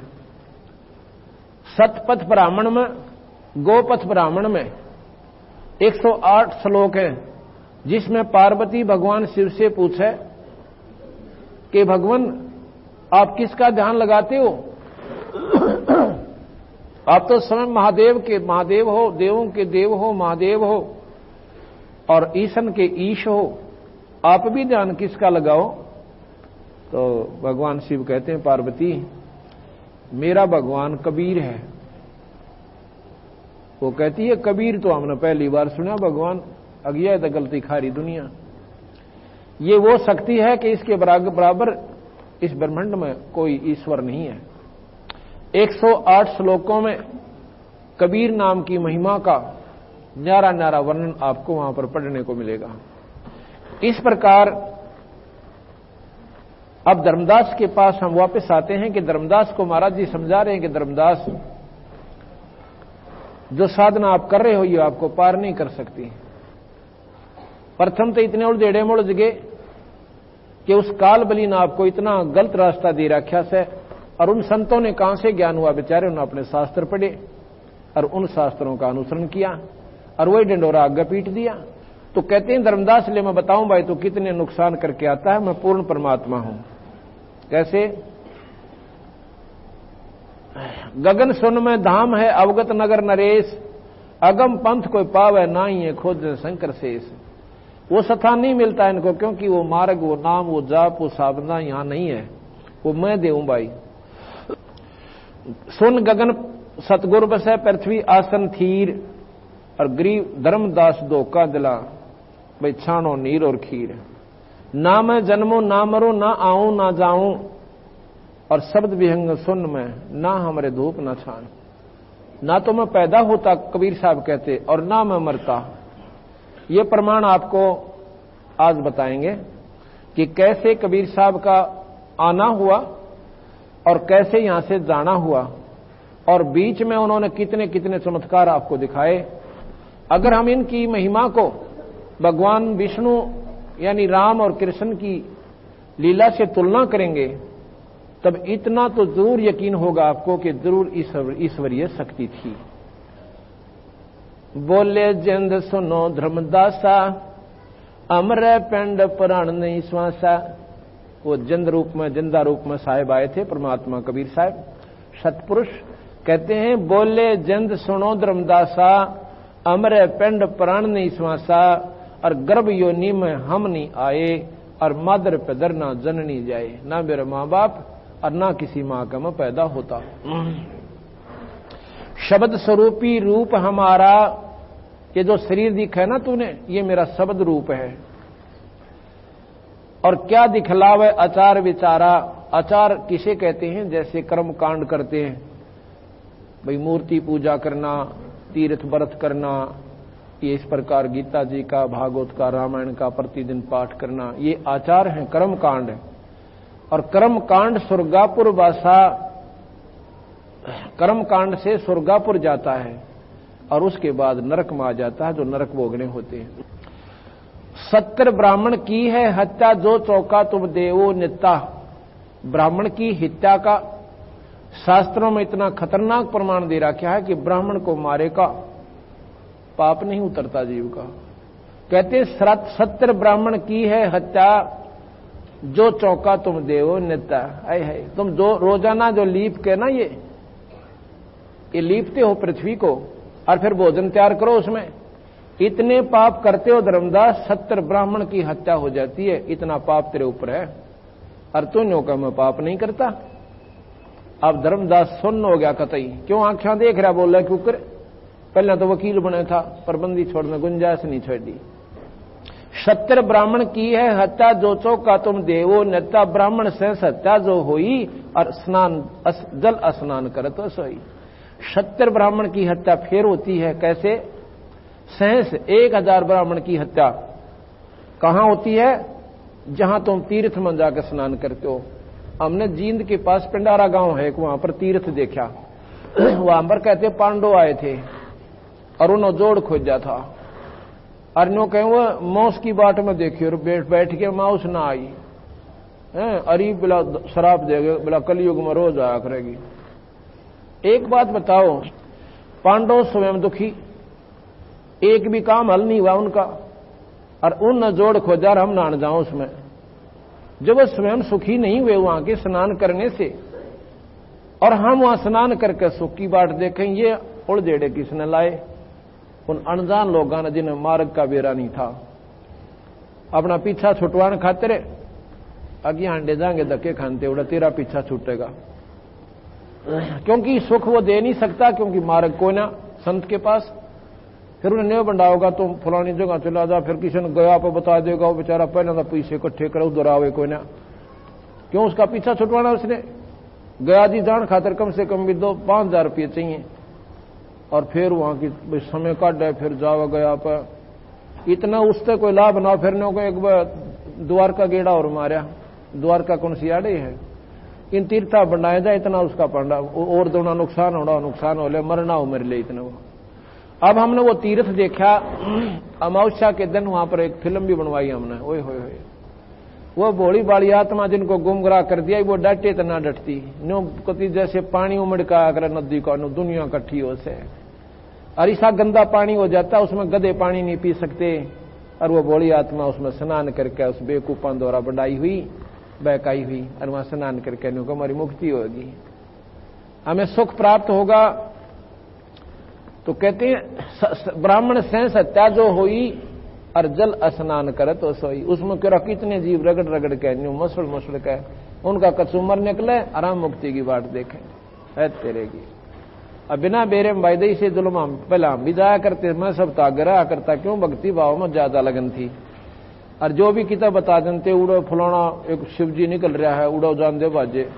Speaker 1: सतपथ ब्राह्मण में, गोपथ ब्राह्मण में 108 श्लोक है, जिसमें पार्वती भगवान शिव से पूछे कि भगवान आप किसका ध्यान लगाते हो? आप तो स्वयं महादेव हो, देवों के देव हो, महादेव हो और ईशन के ईश हो, आप भी ध्यान किसका लगाओ? तो भगवान शिव कहते हैं पार्वती मेरा भगवान कबीर है। वो कहती है कबीर तो हमने पहली बार सुना भगवान, अज्ञा तो गलती खारी दुनिया। ये वो शक्ति है कि इसके बराबर इस ब्रह्मांड में कोई ईश्वर नहीं है। 108 श्लोकों में कबीर नाम की महिमा का न्यारा न्यारा वर्णन आपको वहां पर पढ़ने को मिलेगा। इस प्रकार अब धर्मदास के पास हम वापस आते हैं कि धर्मदास को महाराज जी समझा रहे हैं कि धर्मदास जो साधना आप कर रहे हो ये आपको पार नहीं कर सकती। प्रथम तो इतने उलझेड़े मुलझ गए कि उस काल बली ने आपको इतना गलत रास्ता दे रखा से, और उन संतों ने कहां से ज्ञान हुआ? बेचारे उन्होंने अपने शास्त्र पढ़े और उन शास्त्रों का अनुसरण किया और वही डंडोरा आगे पीट दिया। तो कहते हैं धर्मदास ले मैं बताऊं भाई तो कितने नुकसान करके आता है, मैं पूर्ण परमात्मा हूं। कैसे? गगन सुन में धाम है अवगत नगर नरेश, अगम पंथ कोई पावे ना ही है खोज शंकर शेष। वो स्थान नहीं मिलता इनको, क्योंकि वो मार्ग, वो नाम, वो जाप, वो साधना यहां नहीं है। वो मैं देऊं भाई। सुन गगन सतगुर बसे पृथ्वी आसन थीर, और गरीब धर्मदास धोखा दिला भाई छानो नीर और खीर। ना मैं जन्मो ना मरो, ना आऊं ना जाऊं, और शब्द विहंग सुन में ना हमरे धूप ना छान। ना तो मैं पैदा होता कबीर साहब कहते, और ना मैं मरता। ये प्रमाण आपको आज बताएंगे कि कैसे कबीर साहब का आना हुआ और कैसे यहां से जाना हुआ, और बीच में उन्होंने कितने कितने चमत्कार आपको दिखाए। अगर हम इनकी महिमा को भगवान विष्णु यानी राम और कृष्ण की लीला से तुलना करेंगे तब इतना तो जरूर यकीन होगा आपको कि जरूर ईश्वरीय शक्ति थी। बोले जिंद सुनो धर्मदासा, अमरे पिंड प्राण नहीं श्वासा। वो जिंद रूप में, जिंदा रूप में साहिब आए थे परमात्मा कबीर साहब सतपुरुष। कहते हैं बोले जिंद सुनो धर्मदासा, अमरे पिंड प्राण नहीं श्वासा। और गर्भ योनि में हम नहीं आए, और मादर पैदर ना जननी जाए। ना मेरे माँ बाप और ना किसी माँ का मैं पैदा होता। शब्द स्वरूपी रूप हमारा, ये जो शरीर दिखा है ना तूने, ये मेरा शब्द रूप है। और क्या दिखलावे आचार विचारा। आचार किसे कहते हैं? जैसे कर्म कांड करते हैं भाई, मूर्ति पूजा करना, तीर्थ व्रत करना, ये इस प्रकार गीता जी का, भागवत का, रामायण का प्रतिदिन पाठ करना, ये आचार हैं, कर्म कांड है। और कर्म कांड स्वर्गापुर वासा, कर्म कांड से स्वर्गापुर जाता है और उसके बाद नरक में आ जाता है, जो नरक भोगने होते हैं। 70 ब्राह्मण की है हत्या, जो चौका तुम देवो नित्ता। ब्राह्मण की हत्या का शास्त्रों में इतना खतरनाक प्रमाण दे रखा है कि ब्राह्मण को मारे का पाप नहीं उतरता जीव का। कहते 70 ब्राह्मण की है हत्या, जो चौका तुम देवो नित्ता। आए है तुम जो रोजाना जो लीप के ना ये लीपते हो पृथ्वी को और फिर भोजन तैयार करो उसमें, इतने पाप करते हो धर्मदास, 70 ब्राह्मण की हत्या हो जाती है, इतना पाप तेरे ऊपर है और तू न्यों का मैं पाप नहीं करता। अब धर्मदास सुन्न हो गया कतई, क्यों आंखें देख रहा, बोल रहा क्यों कर। पहले तो वकील बने था, परबंदी छोड़ने गुंजाइश नहीं छोड़ी। 70 ब्राह्मण की है हत्या, जो चौका तुम देवो नेता। ब्राह्मण से हत्या जो हुई और स्नान जल स्नान कर तो सोई। 70 ब्राह्मण की हत्या फिर होती है, कैसे? सहस 1000 ब्राह्मण की हत्या कहां होती है? जहां तुम तीर्थ में जाकर स्नान करते हो। हमने जींद के पास पिंडारा गांव है, वहां पर तीर्थ देखा। वहां पर कहते पांडव आए थे और उन्होंने जोड़ खोजा था, और नो कहें वो मौस की बाट में देखिए और बैठ के माउस ना आई है, अरे बिला शराब देगे, बिला कलयुग में रोज आया करेगी। एक बात बताओ, पांडव स्वयं दुखी, एक भी काम हल नहीं हुआ उनका, और उन जोड़ खोजा और हम नान जाओ उसमें। जब वो स्वयं सुखी नहीं हुए वहां के स्नान करने से, और हम वहां स्नान करके सुख की बाट देखें, ये उड़जेड़े किसने लाए? उन अनजान लोगों ने जिन्हें मार्ग का बेरा नहीं था। अपना पीछा छुटवाने खातिर आगे हांडे जाएंगे, धक्के खानते उड़ा तेरा पीछा छूटेगा, क्योंकि सुख वो दे नहीं सकता, क्योंकि मार्ग कोई ना संत के पास। फिर उन्हें नहीं बंडा होगा, तुम फलानी जगह चला जा, फिर किसी ने गया पर बता देगा, वो बेचारा पहले तो पैसे इकट्ठे करे उधर आवे कोई ना, क्यों उसका पीछा छुटवाना उसने? गया जी जान खातर कम से कम भी 5,000 रुपये चाहिए, और फिर वहां की समय काट है, फिर जावा गया पर इतना उससे कोई लाभ ना। फिर ने एक बार द्वारका गेड़ा और मारा, द्वारका कौन सी आड़े है, इन तीर्था बनाया जाए इतना उसका पांडा और दोना नुकसान हो ले, मरना हो मेरे लिए इतना। वो अब हमने वो तीर्थ देखा, अमावस्या के दिन वहां पर एक फिल्म भी बनवाई हमने। ओए होए होए, वो भोली बाली आत्मा जिनको गुमराह कर दिया, वो डटे तो ना डटती, नो कति जैसे पानी उमड़का अगर नदी का, नो दुनिया इकट्ठी हो से, और ऐसा गंदा पानी हो जाता, उसमें गधे पानी नहीं पी सकते, और वो भोली आत्मा उसमें स्नान करके उस बेकूफा द्वारा बढ़ाई हुई बहकाई हुई, और वहां स्नान करके नो को हमारी मुक्ति होगी, हमें सुख प्राप्त होगा। तो कहते हैं ब्राह्मण से हत्या जो हुई और जल स्नान करे तो सोई। उसमें क्या कितने जीव रगड़ रगड़ के मसल मसल के उनका कचूमर निकले, आराम मुक्ति की बात देखें है तेरे की। अब बिना बेरे वायदे से जुल्म पहला हम भी जाया करते, मैं सब तागरा करता, क्यों भक्ति भाव में ज्यादा लगन थी। और जो भी किताब बता देते उड़ो फलाना एक शिवजी निकल रहा है, उड़ो जान दे बाजे।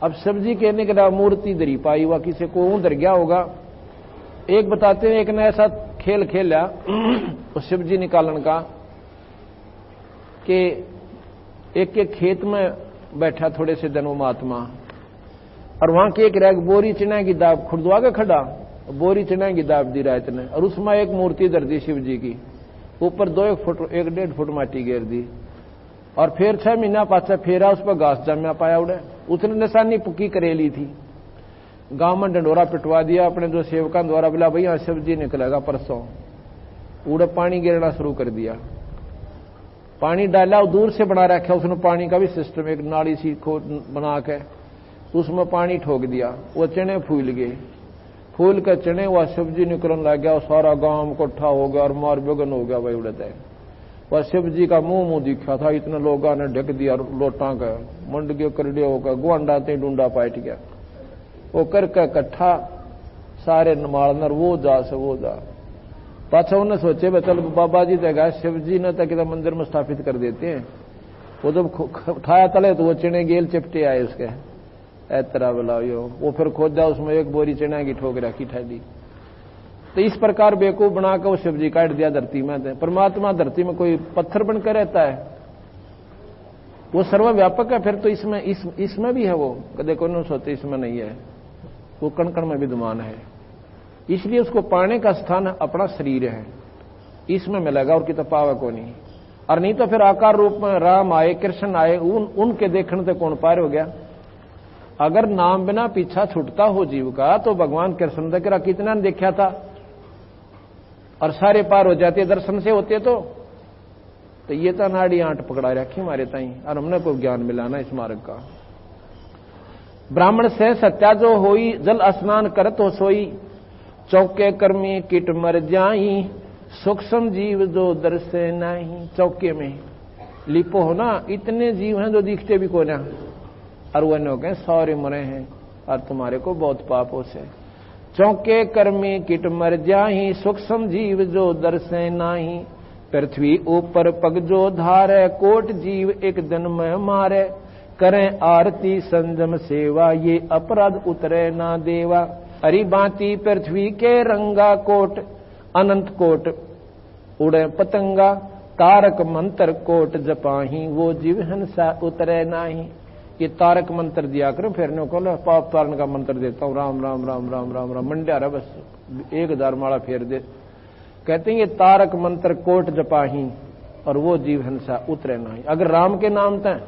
Speaker 1: अब शिवजी के निकला मूर्ति दरी पाई हुआ, किसी को उधर गया होगा। एक बताते हैं एक ने ऐसा खेल खेला उस शिवजी निकालन का कि एक खेत में बैठा थोड़े से दिन वो महात्मा, और वहां के एक रैग बोरी चना की दाब खुर्दवा के खड़ा, बोरी चना की दाब दी रात ने, और उसमें एक मूर्ति धर दी शिव जी की, ऊपर 1.5 फुट माटी घेर दी, और फिर 6 महीना पाछा फेरा, उस पर घास जमा पाया उड़े, उसने निशानी पुक्की करेली थी। गांव में डंडोरा पिटवा दिया अपने जो सेवकों द्वारा, बोला भैया शिव जी निकलेगा परसों। उड़े पानी गिरना शुरू कर दिया, पानी डाला और दूर से बना रखा उसने पानी का भी सिस्टम, एक नाली सी बना के उसमें पानी ठोक दिया, वो चने फूल गए, फूल के चने वह शिव जी निकलने लग गया, सारा गांव इकट्ठा हो गया और मार बेगन हो गया भाई उड़ते। वह शिव जी का मुंह दिखा था, इतने लोगों ने ढक दिया लोटा का, मंड गए करड़े होकर गुआंडा ते डूंडा पाट गया, वो करके इकट्ठा सारे नमालनर वो जा से वो जा। पाछा उन्हें सोचे भाई चल बाबा जी तक शिव जी ने तक मंदिर में स्थापित कर देते हैं। वो जब खाया तले तो वो चने गेल चिपटे आए उसके ऐतरा बुलाओ, वो फिर खोदा उसमें एक बोरी चना की ठोक रखी ठहरी। तो इस प्रकार बेवकूफ बनाकर वो शिव जी काट दिया धरती में। परमात्मा धरती में कोई पत्थर बनकर रहता है, वो सर्वव्यापक है। फिर तो इसमें भी है, वो कदे को नहीं सोते इसमें नहीं है, वो कण कण में विद्यमान है। इसलिए उसको पाने का स्थान अपना शरीर है, इसमें मिलेगा और कितना पावे को नहीं। और नहीं तो फिर आकार रूप में राम आए कृष्ण आए, उनके देखने से कौन पार हो गया। अगर नाम बिना पीछा छूटता हो जीव का तो भगवान कृष्ण तक कितना ने देखा था और सारे पार हो जाते दर्शन से होते। तो ये तो नाड़ी आंट पकड़ा रखी हमारे ताई, और हमने कोई ज्ञान मिलाना इस मार्ग का। ब्राह्मण से सत्या जो होई, जल स्नान करत हो सोई, चौके कर्मी किट मर जाई, सूक्ष्म जीव जो दर्शे नहीं। चौके में लिपो हो ना, इतने जीव हैं जो दिखते भी को ना, और वह नो कहें सारे मरे हैं और तुम्हारे को बहुत पापों से। चौके कर्मी किट मर जाही, सूक्ष्म जीव जो दर्शे नाही। पृथ्वी ऊपर पग जो धारे, कोट जीव एक दिन में मारे। करें आरती संजम सेवा, ये अपराध उतरे ना देवा। हरि बाती पृथ्वी के रंगा, कोट अनंत कोट उड़े पतंगा। तारक मंत्र कोट जपाही, वो जीव हंसा उतरे नाही। ये तारक मंत्र दिया करो, फिर को पाप तारण का मंत्र देता हूं, राम राम राम राम राम राम मंड्या रहा, बस 1000 माला फेर दे। कहते हैं ये तारक मंत्र कोट जपाही और वो जीव हंसा उतरे नहीं। अगर राम के नाम तय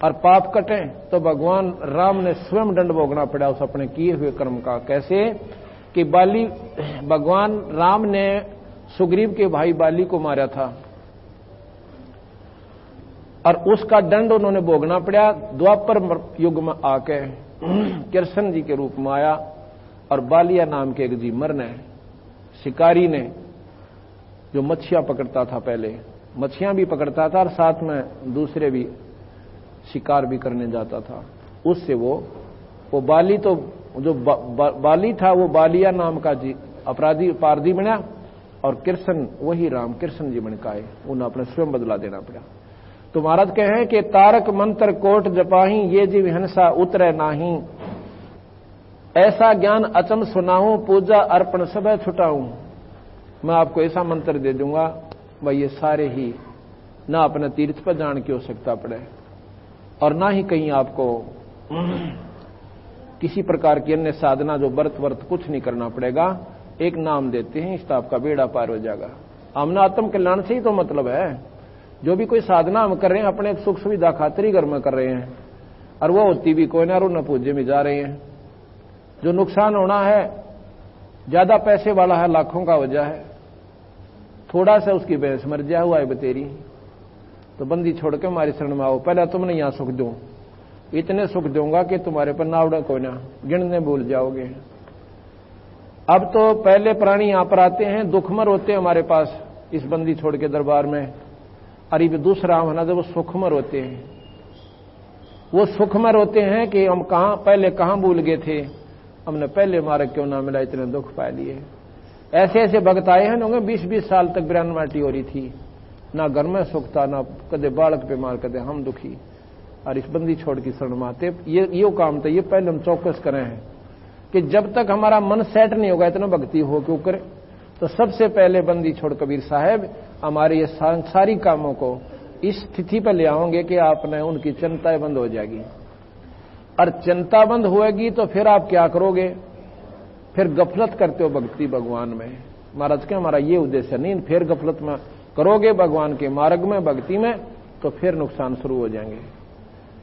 Speaker 1: और पाप कटे तो भगवान राम ने स्वयं दंड भोगना पड़ा उस अपने किए हुए कर्म का। कैसे कि भगवान राम ने सुग्रीव के भाई बाली को मारा था और उसका दंड उन्होंने भोगना पड़ा। द्वापर युग में आके कृष्ण जी के रूप में आया और बालिया नाम के एक जी मरने शिकारी ने, जो मच्छियां पकड़ता था, पहले मच्छियां भी पकड़ता था और साथ में दूसरे भी शिकार भी करने जाता था, उससे वो बाली तो जो बाली था वो बालिया नाम का जी अपराधी पारधी बना और कृष्ण वही राम कृष्ण जी बन काए, उन्हें अपने स्वयं बदला देना पड़ा। तो महाराज कहे कि तारक मंत्र कोट जपाही, ये जीव हिंसा उतरे नाही। ऐसा ज्ञान अचम सुनाऊं, पूजा अर्पण सब छुटाऊं। मैं आपको ऐसा मंत्र दे दूंगा भाई ये सारे ही ना अपने तीर्थ पर जान की आवश्यकता पड़े और ना ही कहीं आपको किसी प्रकार की अन्य साधना जो व्रत कुछ नहीं करना पड़ेगा। एक नाम देते हैं, इससे आपका बेड़ा पार हो जाएगा। हमने आत्म कल्याण से ही तो मतलब है। जो भी कोई साधना हम कर रहे हैं अपने सुख सुविधा खातिर ही घर में कर रहे हैं और वो होती भी कोई ना, और न पूजे में जा रहे हैं। जो नुकसान होना है, ज्यादा पैसे वाला है लाखों का वजह है, थोड़ा सा उसकी भैंस मर जाए हुआ है बतेरी, तो बंदी छोड़ के हमारी शरण में आओ, पहले तुमने यहां सुख दूं, इतने सुख दूंगा कि तुम्हारे पर नावड़ा कोई ना, गिनने भूल जाओगे। अब तो पहले प्राणी यहां पर आते हैं, दुखमर होते हैं हमारे पास इस बंदी छोड़ के दरबार में, और ये दूसरा होना जब वो सुखमर होते हैं। वो सुखमर होते हैं कि हम पहले कहां भूल गए थे, हमने पहले मार्ग क्यों ना मिला, इतने दुख पा लिए। ऐसे ऐसे भक्त आए हैं, होंगे 20-20 साल तक बिरान माटी हो रही थी, ना घर में सुख था, ना कदे बालक पे मार कदे हम दुखी, और इस बंदी छोड़ की शरण माते। ये काम था, ये पहले हम चौकस करें हैं कि जब तक हमारा मन सेट नहीं होगा इतना भक्ति हो क्यों करे। तो सबसे पहले बंदी छोड़ कबीर साहब हमारे ये सांसारिक कामों को इस स्थिति पर ले आओगे कि आपने उनकी चिंताएं बंद हो जाएगी, और चिंता बंद होएगी तो फिर आप क्या करोगे, फिर गफलत करते हो भक्ति भगवान में। महाराज के हमारा ये उद्देश्य नहीं, फिर गफलत में करोगे भगवान के मार्ग में भक्ति में तो फिर नुकसान शुरू हो जाएंगे।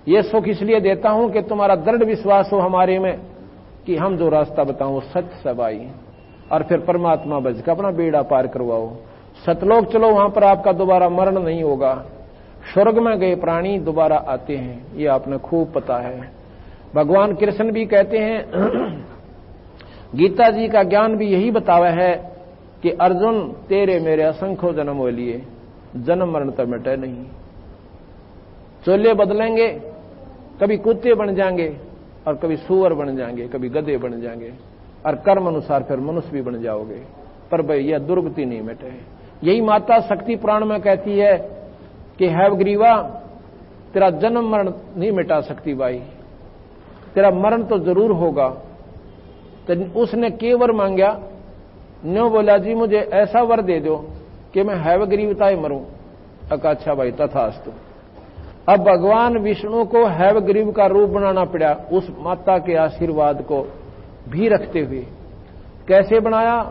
Speaker 1: ये सुख इसलिए देता हूं कि तुम्हारा दृढ़ विश्वास हो हमारे में कि हम जो रास्ता बताओ वो सत्य सब आई, और फिर परमात्मा बच के अपना बेड़ा पार करवाओ। सतलोक चलो, वहां पर आपका दोबारा मरण नहीं होगा। स्वर्ग में गए प्राणी दोबारा आते हैं, ये आपने खूब पता है। भगवान कृष्ण भी कहते हैं, गीता जी का ज्ञान भी यही बतावा है कि अर्जुन तेरे मेरे असंख्य जन्म हो लिए, जन्म मरण तो मिटे नहीं। चोले बदलेंगे, कभी कुत्ते बन जाएंगे और कभी सूअर बन जाएंगे, कभी गधे बन जाएंगे, और कर्म अनुसार फिर मनुष्य भी बन जाओगे, पर भाई यह दुर्गति नहीं मिटे। यही माता शक्ति पुराण में कहती है कि हैवग्रीवा तेरा जन्म मरण नहीं मिटा सकती भाई, तेरा मरण तो जरूर होगा। तो उसने केवल मांगा, न्यों बोला जी मुझे ऐसा वर दे दो कि मैं हैवग्रीवताए मरूं। अच्छा भाई तथास्तु। अब भगवान विष्णु को हैवग्रीव का रूप बनाना पड़ा, उस माता के आशीर्वाद को भी रखते हुए। कैसे बनाया?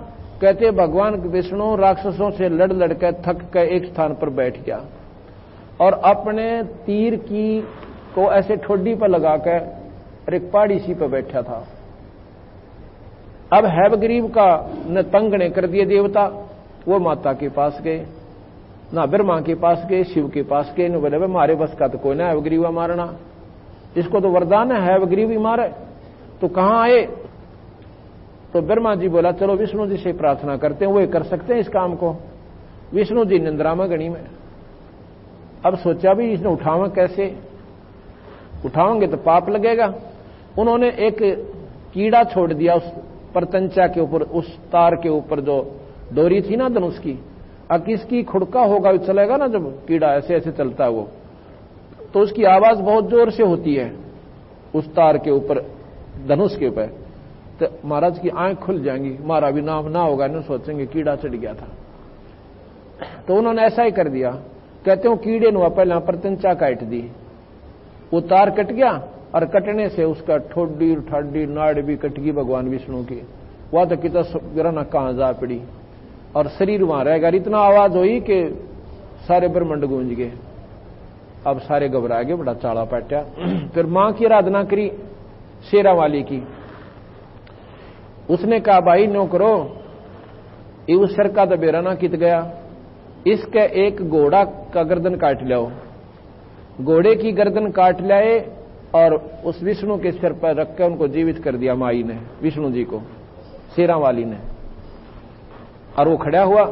Speaker 1: कहते भगवान विष्णु राक्षसों से लड़ लड़कर थक कर एक स्थान पर बैठ गया और अपने तीर की को ऐसे ठोडी पर लगाकर एक पहाड़ी सी पर बैठा था। अब हैवग्रीव का न तंग ने कर दिए देवता, वो माता के पास गए, ना ब्रह्मा के पास गए, शिव के पास गए, न बोले मारे बस का तो कोई ना हैवग्रीवा मारना, इसको तो वरदान है हैवग्रीव ही मारे। तो कहां आए? तो ब्रह्मा जी बोला चलो विष्णु जी से प्रार्थना करते हैं, वो कर सकते हैं इस काम को। विष्णु जी निंद्रा में गणी में। अब सोचा भी इसने उठावा कैसे, उठाओगे तो पाप लगेगा। उन्होंने एक कीड़ा छोड़ दिया उस परतंचा के ऊपर, उस तार के ऊपर जो डोरी थी ना धनुष की। अब किसकी खुड़का होगा चलेगा ना, जब कीड़ा ऐसे ऐसे चलता है वो, तो उसकी आवाज बहुत जोर से होती है उस तार के ऊपर, धनुष के ऊपर। तो महाराज की आंख खुल जाएंगी, मारा भी नाम ना होगा, न सोचेंगे कीड़ा चढ़ गया था। तो उन्होंने ऐसा ही कर दिया। कहते हो कीड़े ने पहले परतंचा काट दी, वो तार कट गया और कटने से उसका ठोडी ठाडी नाड़ भी कट गई भगवान विष्णु की। वह तो कितना गिरना कहां जा पड़ी और शरीर वहां रहेगा। इतना आवाज हुई कि सारे ब्रह्मंड गूंज गए। अब सारे घबरा गए, बड़ा चाड़ा पाटा। फिर मां की आराधना करी शेरा वाली की। उसने कहा भाई नो करो, ये उस सर का दबेरा ना कित गया, इसके एक घोड़ा का गर्दन काट लियाओ। घोड़े की गर्दन काट लाए और उस विष्णु के सिर पर रखकर उनको जीवित कर दिया माई ने, विष्णु जी को, शेरा वाली ने। और वो खड़ा हुआ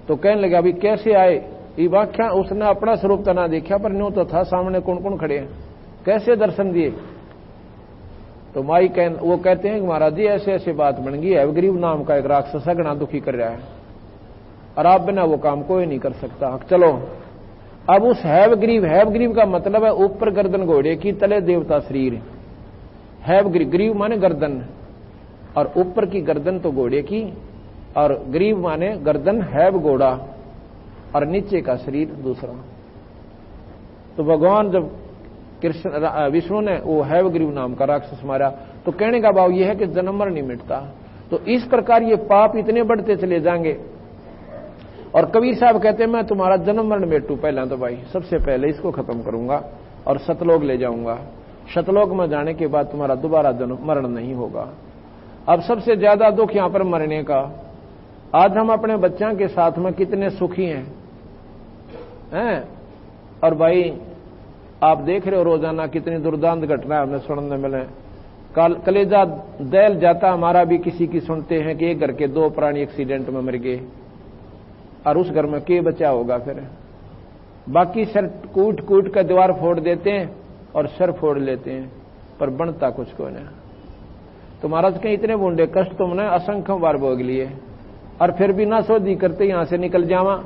Speaker 1: तो कहने लगा अभी कैसे आए ये व्याख्या। उसने अपना स्वरूप तो ना देखा, पर न्यू तो था सामने कौन कौन खड़े हैं, कैसे दर्शन दिए। तो माई वो कहते हैं कि महाराज जी ऐसे ऐसे बात बन गई, हैवग्रीव नाम का एक राक्षस घना दुखी कर रहा है और आप बिना वो काम कोई नहीं कर सकता। चलो अब उस हैवग्रीव का मतलब है ऊपर गर्दन घोड़े की, तले देवता शरीर। हैवग्रीव माने गर्दन, और ऊपर की गर्दन तो घोड़े की, और ग्रीव माने गर्दन हैव घोड़ा, और नीचे का शरीर दूसरा। तो भगवान जब कृष्ण विष्णु ने वो हैवग्रीव नाम का राक्षस मारा, तो कहने का भाव यह है कि जन्म मर नहीं मिटता। तो इस प्रकार ये पाप इतने बढ़ते चले जाएंगे। और कबीर साहब कहते हैं मैं तुम्हारा जन्म मरण मेटू, पहला तो भाई सबसे पहले इसको खत्म करूंगा और सतलोक ले जाऊंगा। सतलोक में जाने के बाद तुम्हारा दोबारा जन्म मरण नहीं होगा। अब सबसे ज्यादा दुख यहां पर मरने का। आज हम अपने बच्चों के साथ में कितने सुखी हैं? और भाई आप देख रहे हो रोजाना कितनी दुर्दांत घटना हमें सुनने मिले। कलेजा दैल जाता हमारा भी किसी की सुनते हैं कि एक घर के 2 प्राणी एक्सीडेंट में मर गए, और उस घर में के बचा होगा फिर। बाकी सर कूट कूट कर दीवार फोड़ देते हैं और सर फोड़ लेते हैं, पर बनता कुछ को नहीं। तो महाराज के इतने बूंदे कष्ट तुमने असंख्य बार भोग लिए, और फिर भी ना सोधी करते यहां से निकल जावा।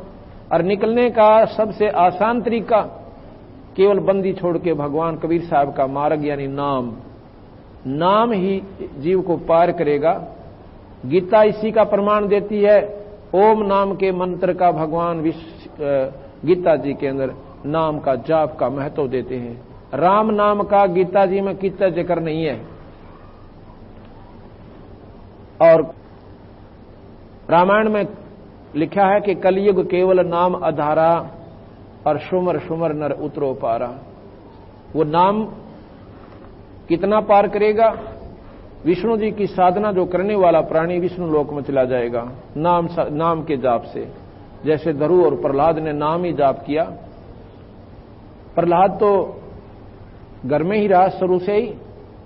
Speaker 1: और निकलने का सबसे आसान तरीका केवल बंदी छोड़ के भगवान कबीर साहब का मार्ग यानी नाम ही जीव को पार करेगा। गीता इसी का प्रमाण देती है। ओम नाम के मंत्र का भगवान गीता जी के अंदर नाम का जाप का महत्व देते हैं। राम नाम का गीता जी में कितना जिक्र नहीं है। और रामायण में लिखा है कि कलयुग केवल नाम आधारा और सुमर सुमर नर उतरो पारा। वो नाम कितना पार करेगा? विष्णु जी की साधना जो करने वाला प्राणी विष्णु लोक में चला जाएगा नाम के जाप से। जैसे धरु और प्रहलाद ने नाम ही जाप किया। प्रहलाद तो घर में ही रहा शुरू से ही,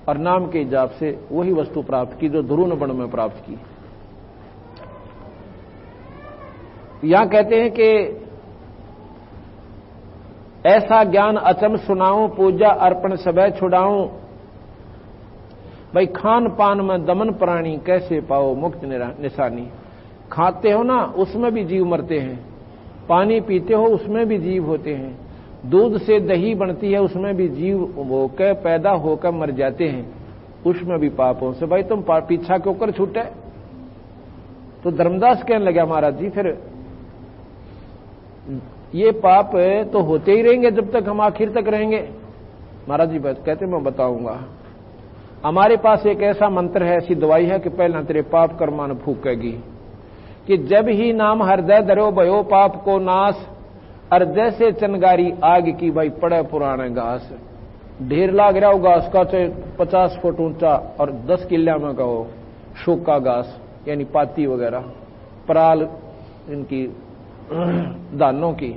Speaker 1: और नाम के जाप से वही वस्तु प्राप्त की जो ध्रुव ने वन में प्राप्त की। यहां कहते हैं कि ऐसा ज्ञान अचम सुनाऊं, पूजा अर्पण सबह छुड़ाऊं। भाई खान पान में दमन प्राणी कैसे पाओ मुक्त निशानी। खाते हो ना उसमें भी जीव मरते हैं, पानी पीते हो उसमें भी जीव होते हैं, दूध से दही बनती है उसमें भी जीव होकर पैदा होकर मर जाते हैं, उसमें भी पापों से। भाई तुम पीछा क्यों कर छूटे। तो धर्मदास कहने लगा महाराज जी फिर ये पाप तो होते ही रहेंगे जब तक हम आखिर तक रहेंगे। महाराज जी कहते मैं बताऊंगा। हमारे पास एक ऐसा मंत्र है, ऐसी दवाई है कि पहले तेरे पाप कर्मान फूकेगी कि जब ही नाम हृदय धरो भयो पाप को नाश। और जैसे चनगारी आग की भाई पड़े पुराने घास, ढेर लाग रहा हो घास का, चाहे 50 फुट ऊंचा और 10 किल्ला में का हो सूखा घास यानी पाती वगैरह पराल इनकी दानों की,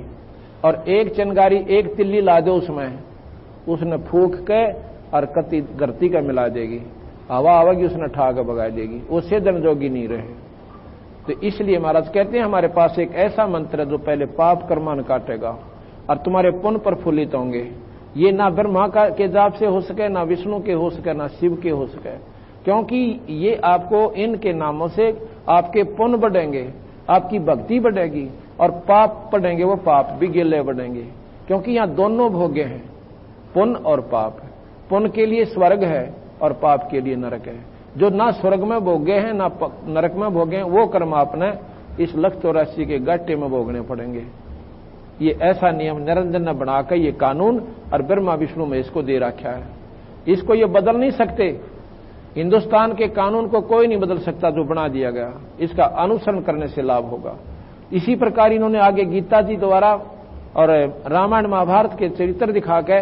Speaker 1: और एक चनगारी एक तिल्ली ला दो उसमें, उसने फूक के और कति गर्ती का मिला देगी, हवा आवेगी उसने ठा के भगा देगी, उससे जनजोगी नहीं रहे। तो इसलिए महाराज कहते हैं हमारे पास एक ऐसा मंत्र है जो पहले पाप कर्मान काटेगा और तुम्हारे पुण्य प्रफुल्लित होंगे। ये ना ब्रह्मा के जाप से हो सके, ना विष्णु के हो सके, ना शिव के हो सके, क्योंकि ये आपको इनके नामों से आपके पुण्य बढ़ेंगे, आपकी भक्ति बढ़ेगी, और पाप बढ़ेंगे वो पाप भी गिले बढ़ेंगे। क्योंकि यहां दोनों भोगे हैं, पुण्य और पाप। पुण्य के लिए स्वर्ग है और पाप के लिए नरक है। जो ना स्वर्ग में भोगे हैं ना नरक में भोगे हैं वो कर्म आपने इस 184 के गट्टे में भोगने पड़ेंगे। ये ऐसा नियम निरंजन ने बनाकर ये कानून और ब्रह्मा विष्णु में इसको दे रखा है। इसको ये बदल नहीं सकते। हिंदुस्तान के कानून को कोई नहीं बदल सकता जो बना दिया गया, इसका अनुसरण करने से लाभ होगा। इसी प्रकार इन्होंने आगे गीता जी द्वारा और रामायण महाभारत के चरित्र दिखा के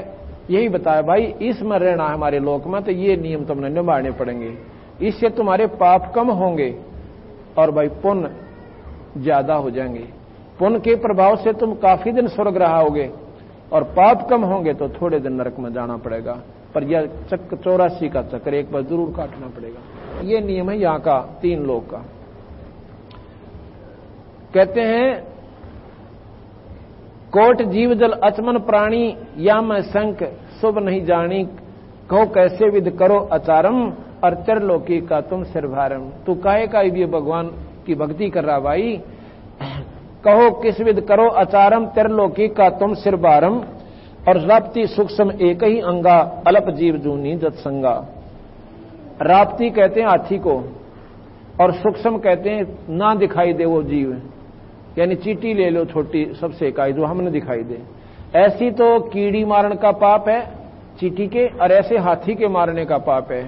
Speaker 1: यही बताया, भाई इसमें रहना है हमारे लोक में तो ये नियम तुमने निभाने पड़ेंगे, इससे तुम्हारे पाप कम होंगे और भाई पुण्य ज्यादा हो जाएंगे। पुण्य के प्रभाव से तुम काफी दिन स्वर्ग रहोगे और पाप कम होंगे तो थोड़े दिन नरक में जाना पड़ेगा। पर यह 84 का चक्कर एक बार जरूर काटना पड़ेगा। ये नियम है यहां का 3 लोक का। कहते हैं कोट जीव जल अचमन प्राणी या मैं संक शुभ नहीं जानी, कहो कैसे विध करो अचारम और त्रिलोकी का तुम सिरभारम। तू काहे का ये भगवान की भक्ति कर रहा भाई, कहो किस विध करो अचारम त्रिलोकी का तुम सिरभारम, और राप्ती सूक्ष्म एक ही अंगा अल्प जीव जूनी जत्संगा। राप्ती कहते हैं हाथी को और सूक्ष्म कहते हैं ना दिखाई दे वो जीव, यानी चींटी ले लो छोटी सबसे इकाई जो हमने दिखाई दे। ऐसी तो कीड़ी मारने का पाप है चींटी के, और ऐसे हाथी के मारने का पाप है।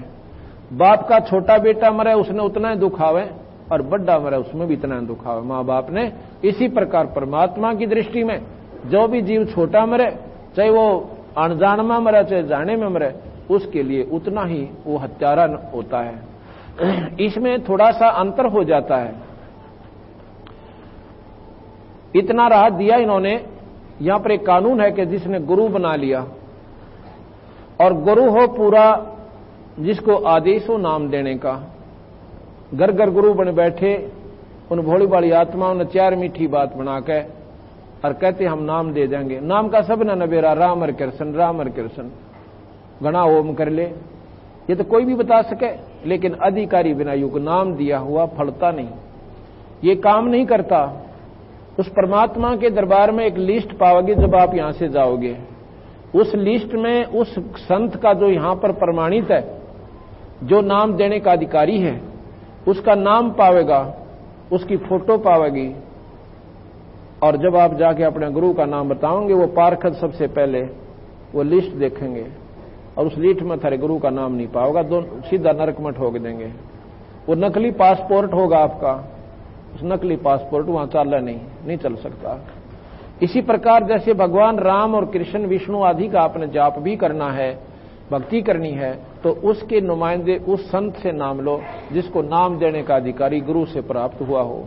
Speaker 1: बाप का छोटा बेटा मरे उसने उतना ही दुख आवे और बड़ा मरे उसमें भी इतना ही दुख आवे मां बाप ने। इसी प्रकार परमात्मा की दृष्टि में जो भी जीव छोटा मरे, चाहे वो अनजान में मरे चाहे जाने में मरे, उसके लिए उतना ही वो हत्यारा होता है। इसमें थोड़ा सा अंतर हो जाता है। इतना राहत दिया इन्होंने। यहां पर एक कानून है कि जिसने गुरु बना लिया, और गुरु हो पूरा जिसको आदेश हो नाम देने का, घर घर गुरु बन बैठे, उन भोली भाली आत्माओं ने 4 मीठी बात बना के और कहते हम नाम दे देंगे। नाम का सब न नबेरा राम और कृष्ण राम और कृष्ण, घना ओम कर ले, ये तो कोई भी बता सके, लेकिन अधिकारी बिना युग नाम दिया हुआ फलता नहीं, ये काम नहीं करता। उस परमात्मा के दरबार में एक लिस्ट पाओगे जब आप यहां से जाओगे, उस लिस्ट में उस संत का जो यहां पर प्रमाणित है, जो नाम देने का अधिकारी है, उसका नाम पावेगा, उसकी फोटो पावेगी, और जब आप जाके अपने गुरु का नाम बताओगे वो पार्षद सबसे पहले वो लिस्ट देखेंगे और उस लिस्ट में थारे गुरु का नाम नहीं पाओगा, सीधा नरक में ठोक देंगे। वो नकली पासपोर्ट होगा आपका, उस नकली पासपोर्ट वहां चल नहीं चल सकता। इसी प्रकार जैसे भगवान राम और कृष्ण विष्णु आदि का आपने जाप भी करना है, भक्ति करनी है तो उसके नुमाइंदे उस संत से नाम लो जिसको नाम देने का अधिकारी गुरु से प्राप्त हुआ हो।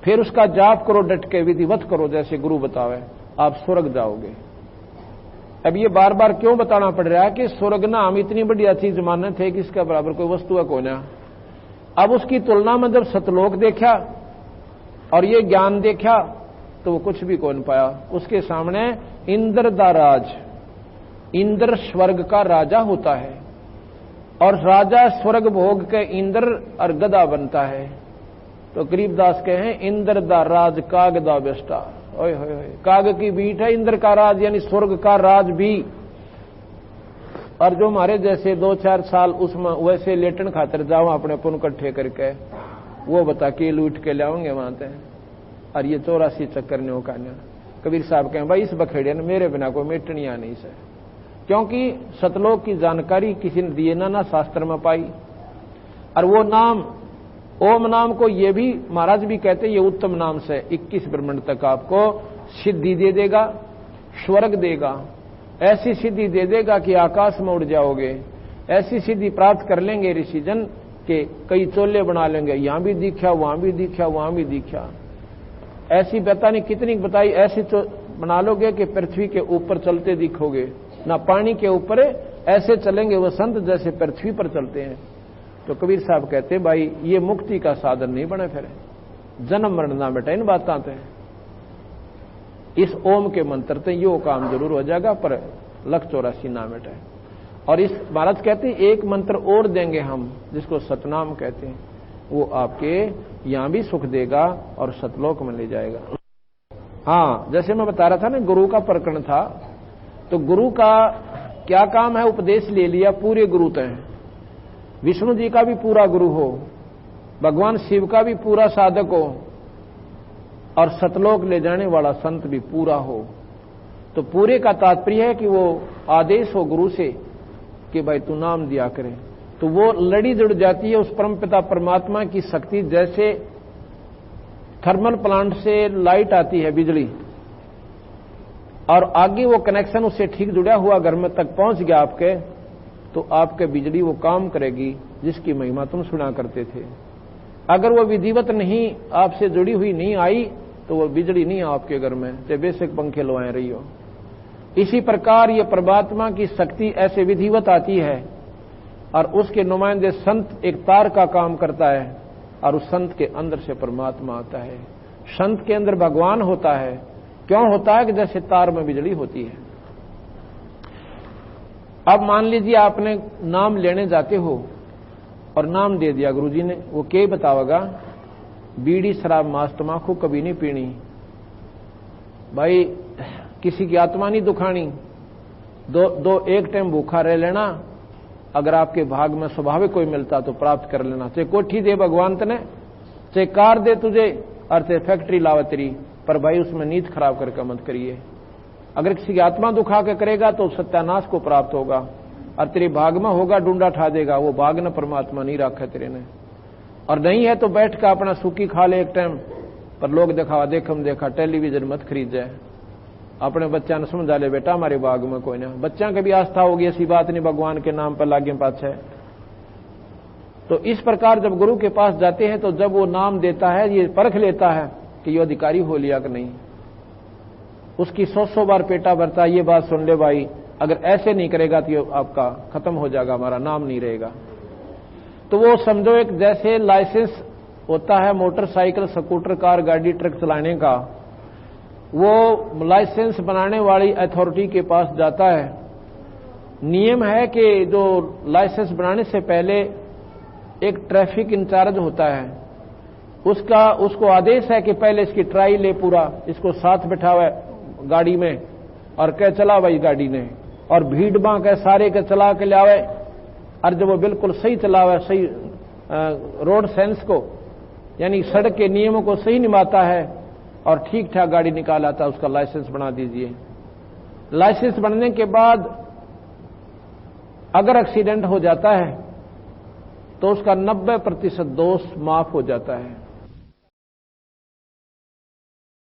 Speaker 1: फिर उसका जाप करो, डट के विधिवत करो जैसे गुरु बतावे, आप स्वर्ग जाओगे। अब ये बार बार क्यों बताना पड़ रहा है कि स्वर्ग ना हम इतनी बढ़िया चीज मानते थे कि इसके बराबर कोई वस्तु है कोई ना। अब उसकी तुलना में जब सतलोक देखा और ये ज्ञान देखा तो वो कुछ भी कौन पाया। उसके सामने इंद्र दा राज, इंद्र स्वर्ग का राजा होता है और राजा स्वर्ग भोग के इंद्र और गदा बनता है। तो गरीबदास कहे इंद्र दा राज काग दा बेस्टा, ओए होए होए, काग की बीट है इंद्र का राज यानी स्वर्ग का राज भी। और जो हमारे जैसे 2-4 साल उसमें वैसे लेटन खातर जाओ अपने पुन इकट्ठे करके, वो बता के लूट के लाओगे वहां से। और ये 84 चक्कर ने का। कबीर साहब कहें भाई इस बखेड़े ने मेरे बिना कोई मिटनिया नहीं से, क्योंकि सतलोक की जानकारी किसी ने दिए ना शास्त्र में पाई। और वो नाम ओम नाम को ये भी महाराज भी कहते ये उत्तम नाम से 21 ब्रह्मांड तक आपको सिद्धि दे देगा, स्वर्ग देगा, ऐसी सिद्धि दे देगा कि आकाश में उड़ जाओगे। ऐसी सिद्धि प्राप्त कर लेंगे ऋषिजन के कई चोले बना लेंगे, यहां भी दिखा वहां भी दिखा वहां भी दिखा। ऐसी पता नहीं कितनी बताई, ऐसी बना लोगे कि पृथ्वी के ऊपर चलते दिखोगे, ना पानी के ऊपर ऐसे चलेंगे वो संत जैसे पृथ्वी पर चलते हैं। तो कबीर साहब कहते भाई ये मुक्ति का साधन नहीं बने, फिर जन्म मरण ना बेटा इन बात आते हैं। इस ओम के मंत्र से यो काम जरूर हो जाएगा पर 184 ना बेटा। और इस महाराज कहते हैं एक मंत्र और देंगे हम जिसको सतनाम कहते हैं, वो आपके यहां भी सुख देगा और सतलोक में ले जाएगा। हाँ, जैसे मैं बता रहा था ना गुरु का प्रकरण था, तो गुरु का क्या काम है, उपदेश ले लिया पूरे गुरु तय। विष्णु जी का भी पूरा गुरु हो, भगवान शिव का भी पूरा साधक हो और सतलोक ले जाने वाला संत भी पूरा हो। तो पूरे का तात्पर्य है कि वो आदेश हो गुरु से कि भाई तू नाम दिया करे, तो वो लड़ी जुड़ जाती है उस परमपिता परमात्मा की शक्ति। जैसे थर्मल प्लांट से लाइट आती है बिजली और आगे वो कनेक्शन उससे ठीक जुड़ा हुआ घर में तक पहुंच गया आपके, तो आपके बिजली वो काम करेगी जिसकी महिमा तुम सुना करते थे। अगर वो विधिवत नहीं आपसे जुड़ी हुई नहीं आई तो वो बिजली नहीं आपके घर में, चाहे बेशक पंखे लवाए रही हो। इसी प्रकार ये परमात्मा की शक्ति ऐसे विधिवत आती है और उसके नुमाइंदे संत एक तार का काम करता है और उस संत के अंदर से परमात्मा आता है। संत के अंदर भगवान होता है। क्यों होता है कि जैसे तार में बिजली होती है। अब मान लीजिए आपने नाम लेने जाते हो और नाम दे दिया गुरुजी ने, वो क्या बतावेगा, बीड़ी शराब मांस तमाकू कभी नहीं पीनी, भाई किसी की आत्मा नहीं दुखानी, दो एक टाइम भूखा रह लेना, अगर आपके भाग में स्वाभाविक कोई मिलता तो प्राप्त कर लेना, चाहे कोठी दे भगवान तने, चाहे कार दे तुझे और चाहे फैक्ट्री लावे तेरी, पर भाई उसमें नींद खराब करके मत करिए। अगर किसी की आत्मा दुखा के करेगा तो सत्यानाश को प्राप्त होगा और तेरे भाग में होगा डूंडा ठा देगा, वो भाग न परमात्मा नहीं रखा तेरे ने। और नहीं है तो बैठ कर अपना सूखी खा ले एक टाइम, पर लोग दिखावा देखम देखा टेलीविजन मत खरीद जाए। अपने बच्चा ने समझा ले बेटा हमारे बाग में कोई ना, बच्चा की भी आस्था होगी, ऐसी बात नहीं भगवान के नाम पर लागे पाछ है। तो इस प्रकार जब गुरु के पास जाते हैं तो जब वो नाम देता है ये परख लेता है कि ये अधिकारी हो लिया कि नहीं। उसकी 100 बार पेटा भरता, ये बात सुन ले भाई, अगर ऐसे नहीं करेगा तो आपका खत्म हो जाएगा, हमारा नाम नहीं रहेगा। तो वो समझो एक जैसे लाइसेंस होता है मोटरसाइकिल स्कूटर कार गाड़ी ट्रक चलाने का, वो लाइसेंस बनाने वाली अथॉरिटी के पास जाता है। नियम है कि जो लाइसेंस बनाने से पहले एक ट्रैफिक इंचार्ज होता है, उसको आदेश है कि पहले इसकी ट्राई ले पूरा, इसको साथ बैठावे गाड़ी में और कह चला भाई गाड़ी ने, और भीड़ बां के सारे के चला के लावे, और जब वो बिल्कुल सही चलावे, सही रोड सेंस को यानी सड़क के नियमों को सही निभाता है और ठीक ठाक गाड़ी निकाल आता है, उसका लाइसेंस बना दीजिए। लाइसेंस बनने के बाद अगर एक्सीडेंट हो जाता है तो उसका 90% दोष माफ हो जाता है।